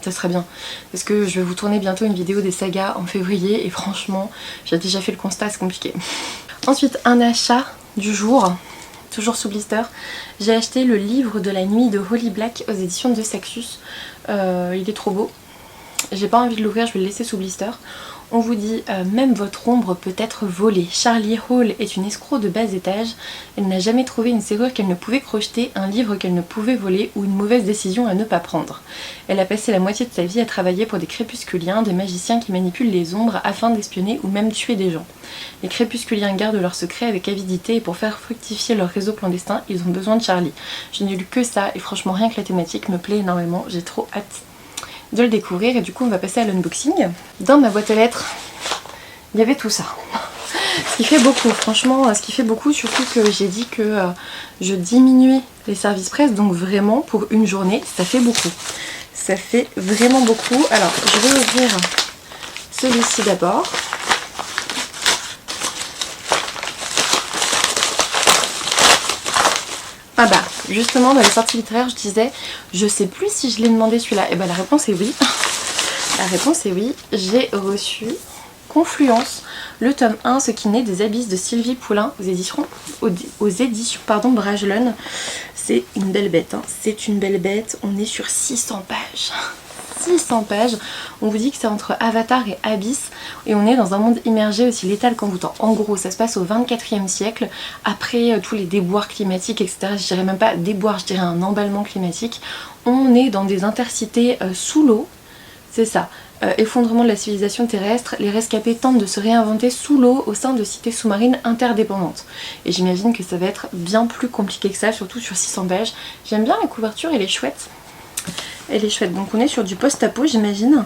[SPEAKER 1] Ça serait bien. Parce que je vais vous tourner bientôt une vidéo des sagas en février et franchement, j'ai déjà fait le constat, c'est compliqué. Ensuite, un achat du jour, toujours sous blister. J'ai acheté le livre de la nuit de Holly Black aux éditions de Saxus. Il est trop beau. J'ai pas envie de l'ouvrir, je vais le laisser sous blister. On vous dit même votre ombre peut être volée. Charlie Hall est une escroc de bas étage. Elle n'a jamais trouvé une serrure qu'elle ne pouvait crocheter, un livre qu'elle ne pouvait voler ou une mauvaise décision à ne pas prendre. Elle a passé la moitié de sa vie à travailler pour des crépusculiens, des magiciens qui manipulent les ombres afin d'espionner ou même tuer des gens. Les crépusculiens gardent leurs secrets avec avidité et pour faire fructifier leur réseau clandestin, ils ont besoin de Charlie. Je n'ai lu que ça et franchement rien que la thématique me plaît énormément, j'ai trop hâte de le découvrir et du coup on va passer à l'unboxing. Dans ma boîte aux lettres, il y avait tout ça. Ce qui fait beaucoup, franchement, ce qui fait beaucoup, surtout que j'ai dit que je diminuais les services presse, donc vraiment pour une journée, ça fait beaucoup. Ça fait vraiment beaucoup. Alors, je vais ouvrir celui-ci d'abord. Ah bah, justement dans les sorties littéraires je disais, je sais plus si je l'ai demandé celui-là. Et bah la réponse est oui. La réponse est oui. J'ai reçu Confluence, le tome 1, Ce qui naît des abysses de Sylvie Poulain aux éditions Bragelonne. C'est une belle bête, hein. C'est une belle bête. On est sur 600 pages. 600 pages. On vous dit que c'est entre Avatar et Abyss et on est dans un monde immergé aussi létal qu'envoûtant. En gros, ça se passe au 24e siècle, après tous les déboires climatiques, etc. Je dirais même pas déboires, je dirais un emballement climatique. On est dans des intercités sous l'eau, c'est ça. Effondrement de la civilisation terrestre, les rescapés tentent de se réinventer sous l'eau au sein de cités sous-marines interdépendantes. Et j'imagine que ça va être bien plus compliqué que ça, surtout sur 600 pages. J'aime bien la couverture, elle est chouette. Elle est chouette. Donc on est sur du post-apo, j'imagine.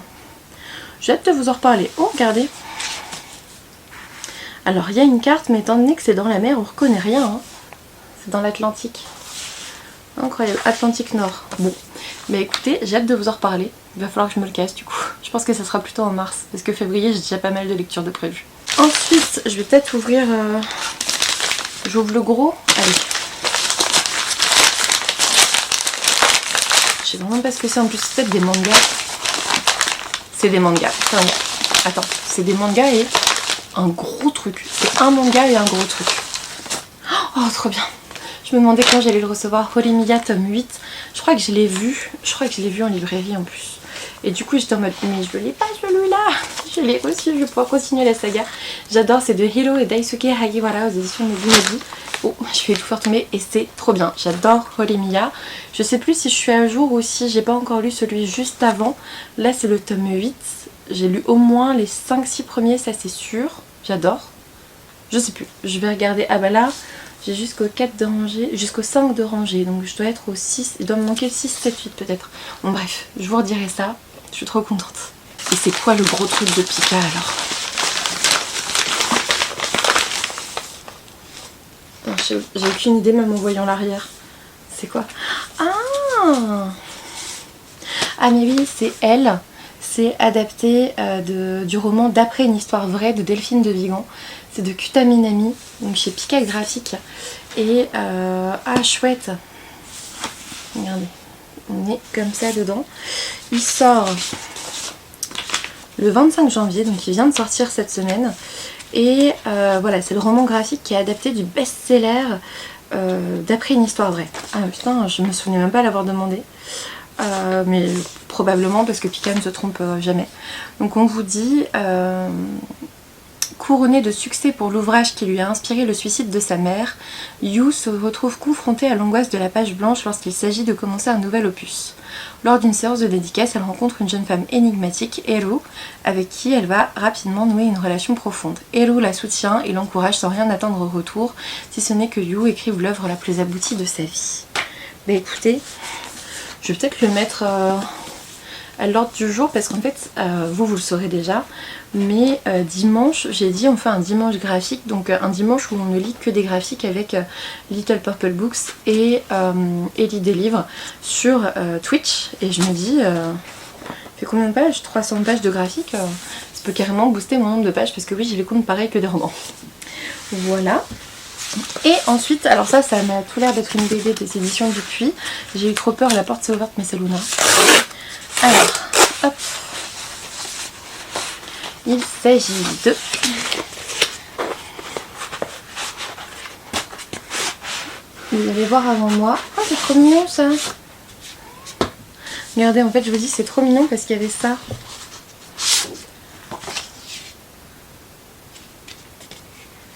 [SPEAKER 1] J'ai hâte de vous en reparler. Oh, regardez. Alors il y a une carte, mais étant donné que c'est dans la mer, on reconnaît rien. Hein. C'est dans l'Atlantique. Incroyable. Atlantique Nord. Bon. Mais écoutez, j'ai hâte de vous en reparler. Il va falloir que je me le casse du coup. Je pense que ça sera plutôt en mars. Parce que février, j'ai déjà pas mal de lectures de prévues. Ensuite, je vais peut-être ouvrir... J'ouvre le gros. Allez. Je sais vraiment pas ce que c'est. En plus, c'est peut-être des mangas. C'est des mangas. Attends, c'est des mangas et un gros truc. C'est un manga et un gros truc. Oh, trop bien. Je me demandais quand j'allais le recevoir. Holly Mia tome 8. Je crois que je l'ai vu. Je crois que je l'ai vu en librairie en plus. Et du coup j'étais en mode mais je l'ai pas celui-là. Je l'ai reçu, je vais pouvoir continuer la saga. J'adore, c'est de Hiro et Daisuke Hagiwara aux éditions Nebi. Oh, je vais tout faire tomber et c'est trop bien. J'adore Holly Mia. Je sais plus si je suis à jour ou si j'ai pas encore lu celui juste avant. Là c'est le tome 8. J'ai lu au moins les 5-6 premiers, ça c'est sûr. J'adore. Je sais plus. Je vais regarder. Ah bah là... J'ai jusqu'au 4 de rangée, jusqu'au 5 de rangée, donc je dois être au 6, il doit me manquer le 6, 7, 8 peut-être. Bon bref, je vous redirai ça, je suis trop contente. Et c'est quoi le gros truc de Pika alors? J'ai aucune idée même en voyant l'arrière. C'est quoi? Ah mais oui, c'est Elle. C'est adapté du roman D'après une histoire vraie de Delphine de Vigan. C'est de Kuta Minami, donc chez Pika Graphique. Et ah chouette. Regardez, on est comme ça dedans. Il sort le 25 janvier, donc il vient de sortir cette semaine. Et voilà, c'est le roman graphique qui est adapté du best-seller D'après une histoire vraie. Ah putain, je me souvenais même pas l'avoir demandé. Mais probablement parce que Pika ne se trompe jamais. Donc on vous dit, couronné de succès pour l'ouvrage qui lui a inspiré le suicide de sa mère, Yu se retrouve confronté à l'angoisse de la page blanche lorsqu'il s'agit de commencer un nouvel opus. Lors d'une séance de dédicace, elle rencontre une jeune femme énigmatique, Eru, avec qui elle va rapidement nouer une relation profonde. Eru la soutient et l'encourage sans rien attendre au retour, si ce n'est que Yu écrive l'œuvre la plus aboutie de sa vie. Bah écoutez, je vais peut-être le mettre à l'ordre du jour parce qu'en fait, vous le saurez déjà, mais dimanche, j'ai dit on fait un dimanche graphique, donc un dimanche où on ne lit que des graphiques avec Little Purple Books et lit des livres sur Twitch. Et je me dis, fait combien de pages? 300 pages de graphiques, ça peut carrément booster mon nombre de pages parce que oui, j'y les compte pareil que des romans. Voilà. Et ensuite, alors ça m'a tout l'air d'être une BD des éditions Dupuis. J'ai eu trop peur, la porte s'est ouverte mais c'est Luna. Alors, hop. Il s'agit de... Vous allez voir avant moi. Oh, c'est trop mignon ça. Regardez, en fait, je vous dis, c'est trop mignon parce qu'il y avait ça.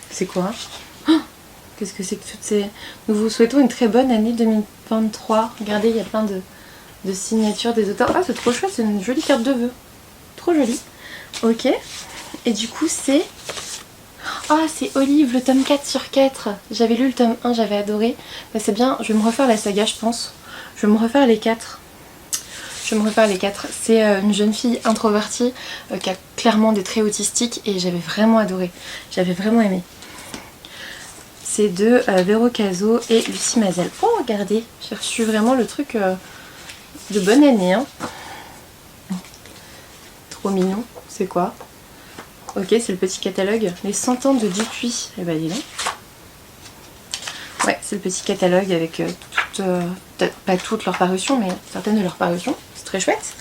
[SPEAKER 1] C'est quoi? Qu'est-ce que c'est que toutes ces... Nous vous souhaitons une très bonne année 2023. Regardez, il y a plein de signatures des auteurs. Ah, c'est trop chouette, c'est une jolie carte de vœux. Trop jolie. Ok. Et du coup, c'est... Ah, c'est Olive, le tome 4 sur 4. J'avais lu le tome 1, j'avais adoré. Bah, c'est bien, je vais me refaire la saga, je pense. Je vais me refaire les 4. C'est une jeune fille introvertie qui a clairement des traits autistiques et j'avais vraiment adoré. J'avais vraiment aimé. C'est de Véro Cazot et Lucie Mazel. Oh, regardez, j'ai reçu vraiment le truc de bonne année. Hein. Trop mignon. C'est quoi? Ok, c'est le petit catalogue. Les 100 ans de Dupuis. Eh ben, dis donc. Ouais, c'est le petit catalogue avec pas toutes leurs parutions, mais certaines de leurs parutions. C'est très chouette.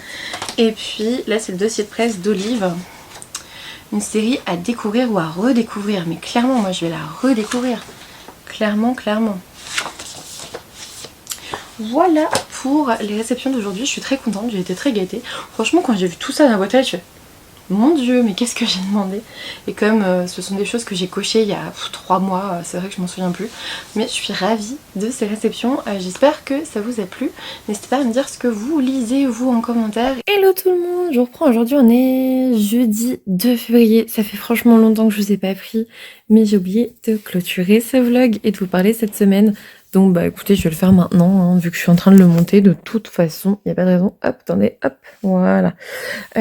[SPEAKER 1] Et puis, là, c'est le dossier de presse d'Olive. Une série à découvrir ou à redécouvrir. Mais clairement, moi, je vais la redécouvrir. Clairement. Voilà pour les réceptions d'aujourd'hui. Je suis très contente, j'ai été très gâtée. Franchement, quand j'ai vu tout ça dans la boîte à lettres, je fais mon Dieu, mais qu'est-ce que j'ai demandé? Et comme ce sont des choses que j'ai cochées il y a 3 mois, c'est vrai que je m'en souviens plus. Mais je suis ravie de ces réceptions. J'espère que ça vous a plu. N'hésitez pas à me dire ce que vous lisez, vous, en commentaire.
[SPEAKER 2] Hello tout le monde, je reprends aujourd'hui, on est jeudi 2 février. Ça fait franchement longtemps que je vous ai pas pris, mais j'ai oublié de clôturer ce vlog et de vous parler cette semaine. Donc bah écoutez, je vais le faire maintenant, hein, vu que je suis en train de le monter. De toute façon, il n'y a pas de raison. Hop, attendez, hop, voilà.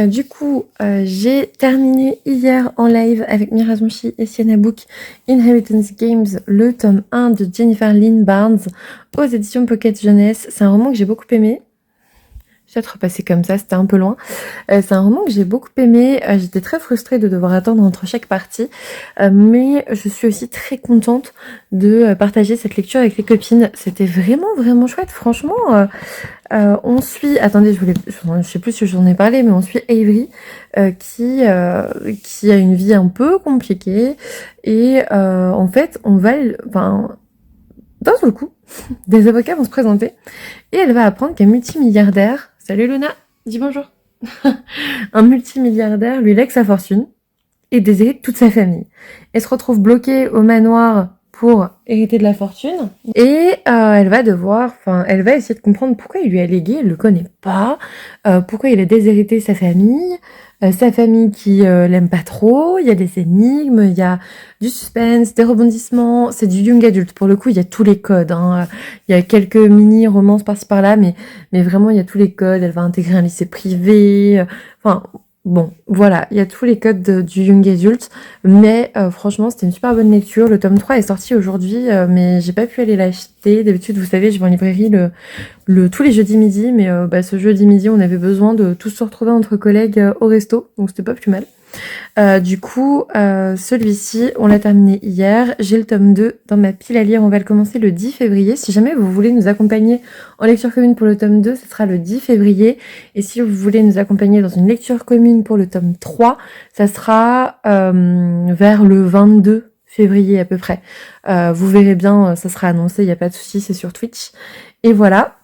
[SPEAKER 2] Du coup, j'ai terminé hier en live avec Mira Zonchi et Sienna Book Inheritance Games, le tome 1 de Jennifer Lynn Barnes aux éditions Pocket Jeunesse. C'est un roman que j'ai beaucoup aimé. Je vais peut-être repasser comme ça, c'était un peu loin. C'est un roman que j'ai beaucoup aimé. J'étais très frustrée de devoir attendre entre chaque partie. Mais je suis aussi très contente de partager cette lecture avec les copines. C'était vraiment chouette. Franchement, on suit... Attendez, je sais plus si j'en ai parlé, mais on suit Avery qui a une vie un peu compliquée. Et en fait, on va... Enfin, d'un seul coup, des avocats vont se présenter et elle va apprendre qu'un multimilliardaire... Salut Luna, dis bonjour. Un multimilliardaire lui lègue sa fortune et déshérite toute sa famille. Elle se retrouve bloquée au manoir pour hériter de la fortune et elle va essayer de comprendre pourquoi il lui a légué, elle le connaît pas, pourquoi il a déshérité sa famille qui l'aime pas trop, il y a des énigmes, il y a du suspense, des rebondissements, c'est du young adulte, pour le coup il y a tous les codes, hein. Il y a quelques mini romances par-ci par-là, mais vraiment il y a tous les codes, elle va intégrer un lycée privé, enfin bon, voilà, il y a tous les codes du young adulte, mais franchement c'était une super bonne lecture. Le tome 3 est sorti aujourd'hui, mais j'ai pas pu aller l'acheter. D'habitude vous savez je vais en librairie tous les jeudis midi, mais ce jeudi midi on avait besoin de tous se retrouver entre collègues au resto, donc c'était pas plus mal. Du coup, celui-ci, on l'a terminé hier. J'ai le tome 2 dans ma pile à lire. On va le commencer le 10 février. Si jamais vous voulez nous accompagner en lecture commune pour le tome 2, ce sera le 10 février. Et si vous voulez nous accompagner dans une lecture commune pour le tome 3, ça sera vers le 22 février à peu près. Vous verrez bien, ça sera annoncé, il n'y a pas de souci, c'est sur Twitch. Et voilà.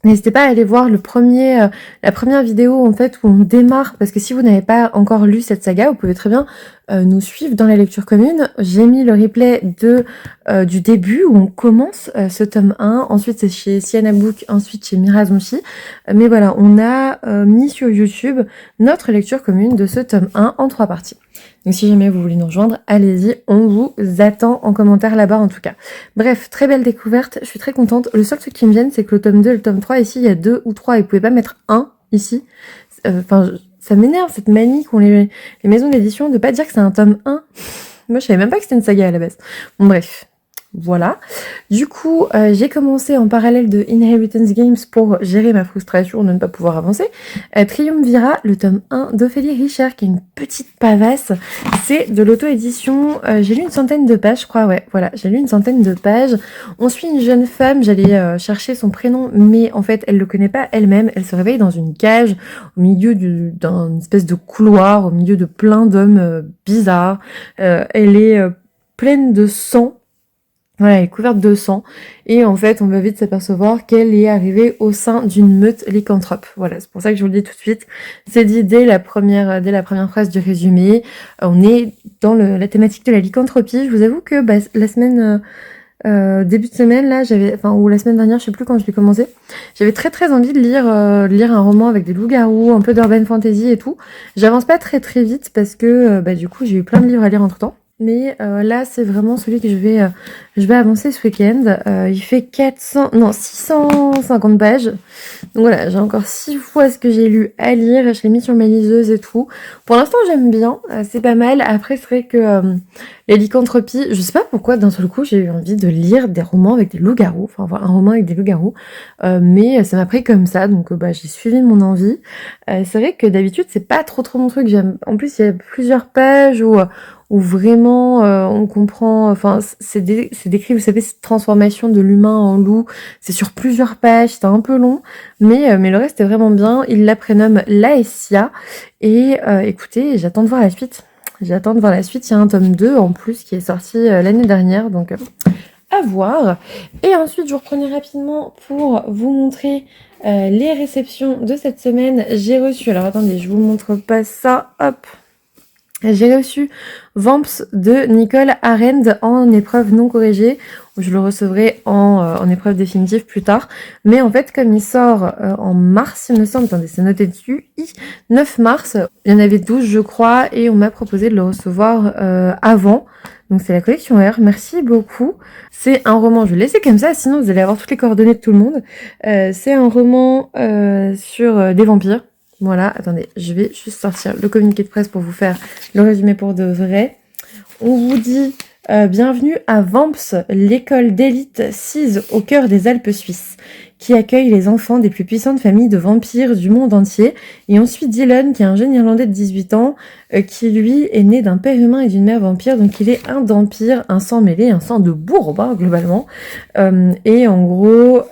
[SPEAKER 2] N'hésitez pas à aller voir la première vidéo en fait où on démarre, parce que si vous n'avez pas encore lu cette saga, vous pouvez très bien nous suivre dans la lecture commune. J'ai mis le replay du début où on commence ce tome 1, ensuite c'est chez Sienna Book, ensuite chez Mira Zonchi. Mais voilà, on a mis sur YouTube notre lecture commune de ce tome 1 en 3 parties. Donc si jamais vous voulez nous rejoindre, allez-y, on vous attend en commentaire là-bas en tout cas. Bref, très belle découverte, je suis très contente. Le seul truc qui me gêne, c'est que le tome 2 et le tome 3, ici, il y a 2 ou 3, et vous pouvez pas mettre 1 ici. Enfin, ça m'énerve cette manie qu'ont les maisons d'édition de pas dire que c'est un tome 1. Moi, je savais même pas que c'était une saga à la base. Bon, bref. Voilà. Du coup, j'ai commencé en parallèle de Inheritance Games pour gérer ma frustration de ne pas pouvoir avancer. Triumvirat, le tome 1 d'Ophélie Richard, qui est une petite pavasse. C'est de l'auto-édition. J'ai lu une centaine de pages, je crois, ouais. Voilà, j'ai lu une centaine de pages. On suit une jeune femme, j'allais chercher son prénom, mais en fait, elle le connaît pas elle-même. Elle se réveille dans une cage, au milieu d'un espèce de couloir, au milieu de plein d'hommes bizarres. Elle est pleine de sang. Voilà, elle est couverte de sang. Et en fait, on va vite s'apercevoir qu'elle est arrivée au sein d'une meute lycanthrope. Voilà, c'est pour ça que je vous le dis tout de suite. C'est dit dès la première phrase du résumé. On est dans la thématique de la lycanthropie. Je vous avoue que la semaine... début de semaine là, ou la semaine dernière, je sais plus quand je l'ai commencé, j'avais très très envie de lire un roman avec des loups-garous, un peu d'urban fantasy et tout. J'avance pas très très vite parce que du coup j'ai eu plein de livres à lire entre temps. Mais là, c'est vraiment celui que je vais avancer ce week-end. Il fait 650 pages. Donc voilà, j'ai encore 6 fois ce que j'ai lu à lire. Je l'ai mis sur ma liseuse et tout. Pour l'instant, j'aime bien. C'est pas mal. Après, c'est vrai que les lycanthropies, je sais pas pourquoi, d'un seul coup, j'ai eu envie de lire des romans avec des loups-garous. Enfin, voilà, un roman avec des loups-garous. Mais ça m'a pris comme ça. Donc j'ai suivi mon envie. C'est vrai que d'habitude, c'est pas trop mon truc. En plus, il y a plusieurs pages où vraiment on comprend, enfin c'est décrit, vous savez, cette transformation de l'humain en loup, c'est sur plusieurs pages, c'était un peu long, mais le reste est vraiment bien. Il la prénomme Laessia, et écoutez, j'attends de voir la suite. J'attends de voir la suite, il y a un tome 2 en plus qui est sorti l'année dernière, donc à voir. Et ensuite, je vous reprenais rapidement pour vous montrer les réceptions de cette semaine. J'ai reçu, alors attendez, je vous montre pas ça, hop. J'ai reçu Vamps de Nicole Arend en épreuve non corrigée. Je le recevrai en épreuve définitive plus tard. Mais en fait, comme il sort en mars, il me semble, attendez, c'est noté dessus, 9 mars, il y en avait 12 je crois, et on m'a proposé de le recevoir avant. Donc c'est la collection R, merci beaucoup. C'est un roman, je vais le laisser comme ça, sinon vous allez avoir toutes les coordonnées de tout le monde. C'est un roman sur des vampires. Voilà, attendez, je vais juste sortir le communiqué de presse pour vous faire le résumé pour de vrai. On vous dit bienvenue à Vamps, l'école d'élite sise au cœur des Alpes suisses, qui accueille les enfants des plus puissantes familles de vampires du monde entier. Et on suit Dylan, qui est un jeune Irlandais de 18 ans, qui lui est né d'un père humain et d'une mère vampire, donc il est un vampire, un sang mêlé, un sang de bourbe, hein, globalement. Et en gros...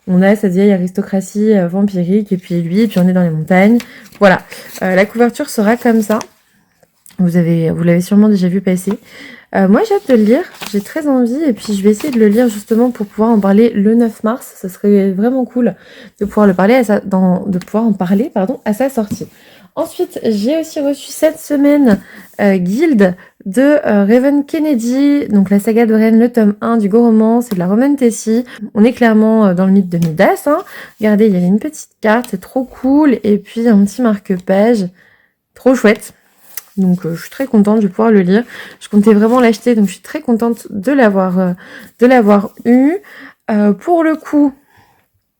[SPEAKER 2] on a cette vieille aristocratie vampirique, et puis lui, et puis on est dans les montagnes. Voilà, la couverture sera comme ça. Vous l'avez sûrement déjà vu passer. Moi, j'ai hâte de le lire, j'ai très envie, et puis je vais essayer de le lire justement pour pouvoir en parler le 9 mars. Ça serait vraiment cool de pouvoir en parler à sa sortie. Ensuite, j'ai aussi reçu cette semaine Guild de Raven Kennedy, donc la saga de Rennes, le tome 1 du Go Roman, c'est de la Roman Tessie. On est clairement dans le mythe de Midas, hein. Regardez, il y a une petite carte, c'est trop cool, et puis un petit marque-page, trop chouette. Donc je suis très contente, je vais pouvoir le lire. Je comptais vraiment l'acheter, donc je suis très contente de l'avoir eu. Pour le coup,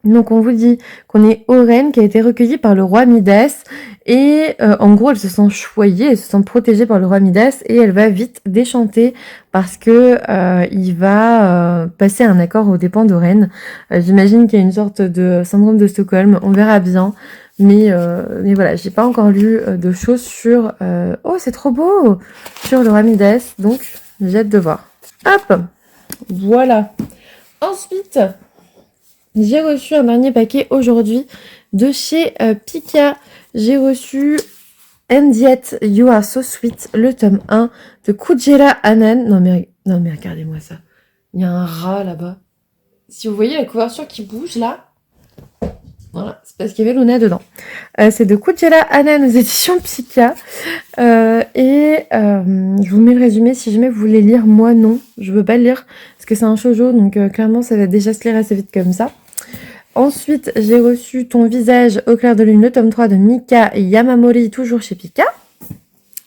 [SPEAKER 2] donc on vous dit qu'on est Oren, qui a été recueillie par le roi Midas, et en gros elle se sent choyée, elle se sent protégée par le roi Midas, et elle va vite déchanter parce que il va passer un accord aux dépens d'Oren. J'imagine qu'il y a une sorte de syndrome de Stockholm, on verra bien. Mais voilà, j'ai pas encore lu de choses sur... oh, c'est trop beau! Sur le roi Midas, donc j'ai hâte de voir. Hop! Voilà. Ensuite... j'ai reçu un dernier paquet aujourd'hui de chez Pika. J'ai reçu And Yet You Are So Sweet, le tome 1 de Kujela Anand. Non mais regardez-moi ça. Il y a un rat là-bas. Si vous voyez la couverture qui bouge là, voilà, c'est parce qu'il y avait Luna dedans. C'est de Kujela Anand aux éditions Pika. Je vous mets le résumé si jamais vous voulez lire. Moi non, je veux pas le lire parce que c'est un shoujo, donc clairement ça va déjà se lire assez vite comme ça. Ensuite, j'ai reçu Ton visage au clair de lune, le tome 3 de Mika Yamamori, toujours chez Pika.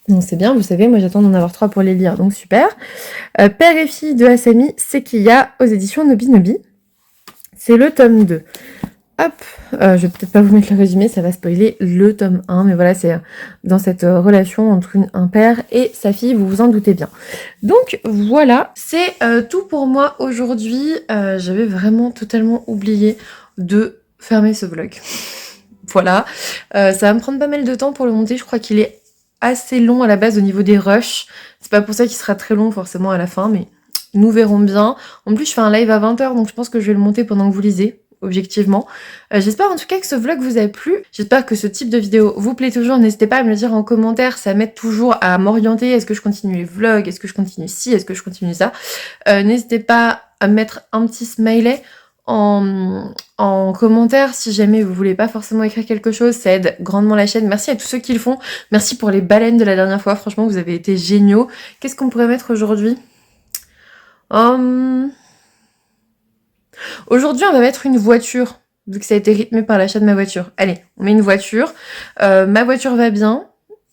[SPEAKER 2] Donc c'est bien, vous savez, moi j'attends d'en avoir 3 pour les lire, donc super. Père et fille de Asami Sekiya aux éditions Nobi Nobi. C'est le tome 2.
[SPEAKER 1] Hop, je vais peut-être pas vous mettre le résumé, ça va spoiler le tome 1, mais voilà, c'est dans cette relation entre un père et sa fille, vous vous en doutez bien. Donc voilà, c'est tout pour moi aujourd'hui. J'avais vraiment totalement oublié de fermer ce vlog. Voilà, ça va me prendre pas mal de temps pour le monter, je crois qu'il est assez long à la base au niveau des rushs. C'est pas pour ça qu'il sera très long forcément à la fin, mais nous verrons bien. En plus, je fais un live à 20h, donc je pense que je vais le monter pendant que vous lisez, objectivement. J'espère en tout cas que ce vlog vous a plu. J'espère que ce type de vidéo vous plaît toujours. N'hésitez pas à me le dire en commentaire, ça m'aide toujours à m'orienter. Est-ce que je continue les vlogs? Est-ce que je continue ci? Est-ce que je continue ça? N'hésitez pas à mettre un petit smiley en commentaire si jamais vous voulez pas forcément écrire quelque chose, ça aide grandement la chaîne. Merci à tous ceux qui le font. Merci pour les baleines de la dernière fois, franchement vous avez été géniaux. Qu'est-ce qu'on pourrait mettre aujourd'hui? Aujourd'hui on va mettre une voiture, vu que ça a été rythmé par l'achat de ma voiture. Allez, on met une voiture. Ma voiture va bien.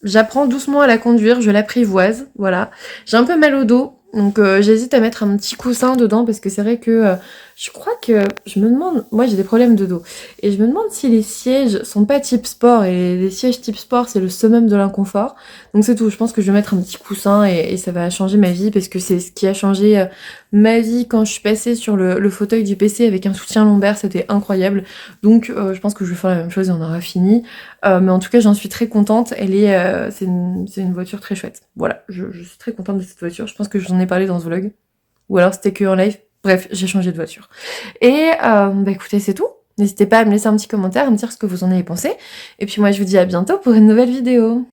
[SPEAKER 1] J'apprends doucement à la conduire, je l'apprivoise, voilà. J'ai un peu mal au dos, donc j'hésite à mettre un petit coussin dedans parce que c'est vrai que je crois que je me demande, moi j'ai des problèmes de dos, et je me demande si les sièges sont pas type sport, et les sièges type sport c'est le summum de l'inconfort. Donc c'est tout, je pense que je vais mettre un petit coussin et ça va changer ma vie parce que c'est ce qui a changé ma vie quand je suis passée sur le fauteuil du PC avec un soutien lombaire, c'était incroyable. Donc je pense que je vais faire la même chose et on aura fini. Mais en tout cas, j'en suis très contente. C'est une voiture très chouette. Voilà, je suis très contente de cette voiture. Je pense que je vous en ai parlé dans ce vlog. Ou alors c'était que en live. Bref, j'ai changé de voiture. Et bah écoutez, c'est tout. N'hésitez pas à me laisser un petit commentaire, à me dire ce que vous en avez pensé. Et puis moi, je vous dis à bientôt pour une nouvelle vidéo.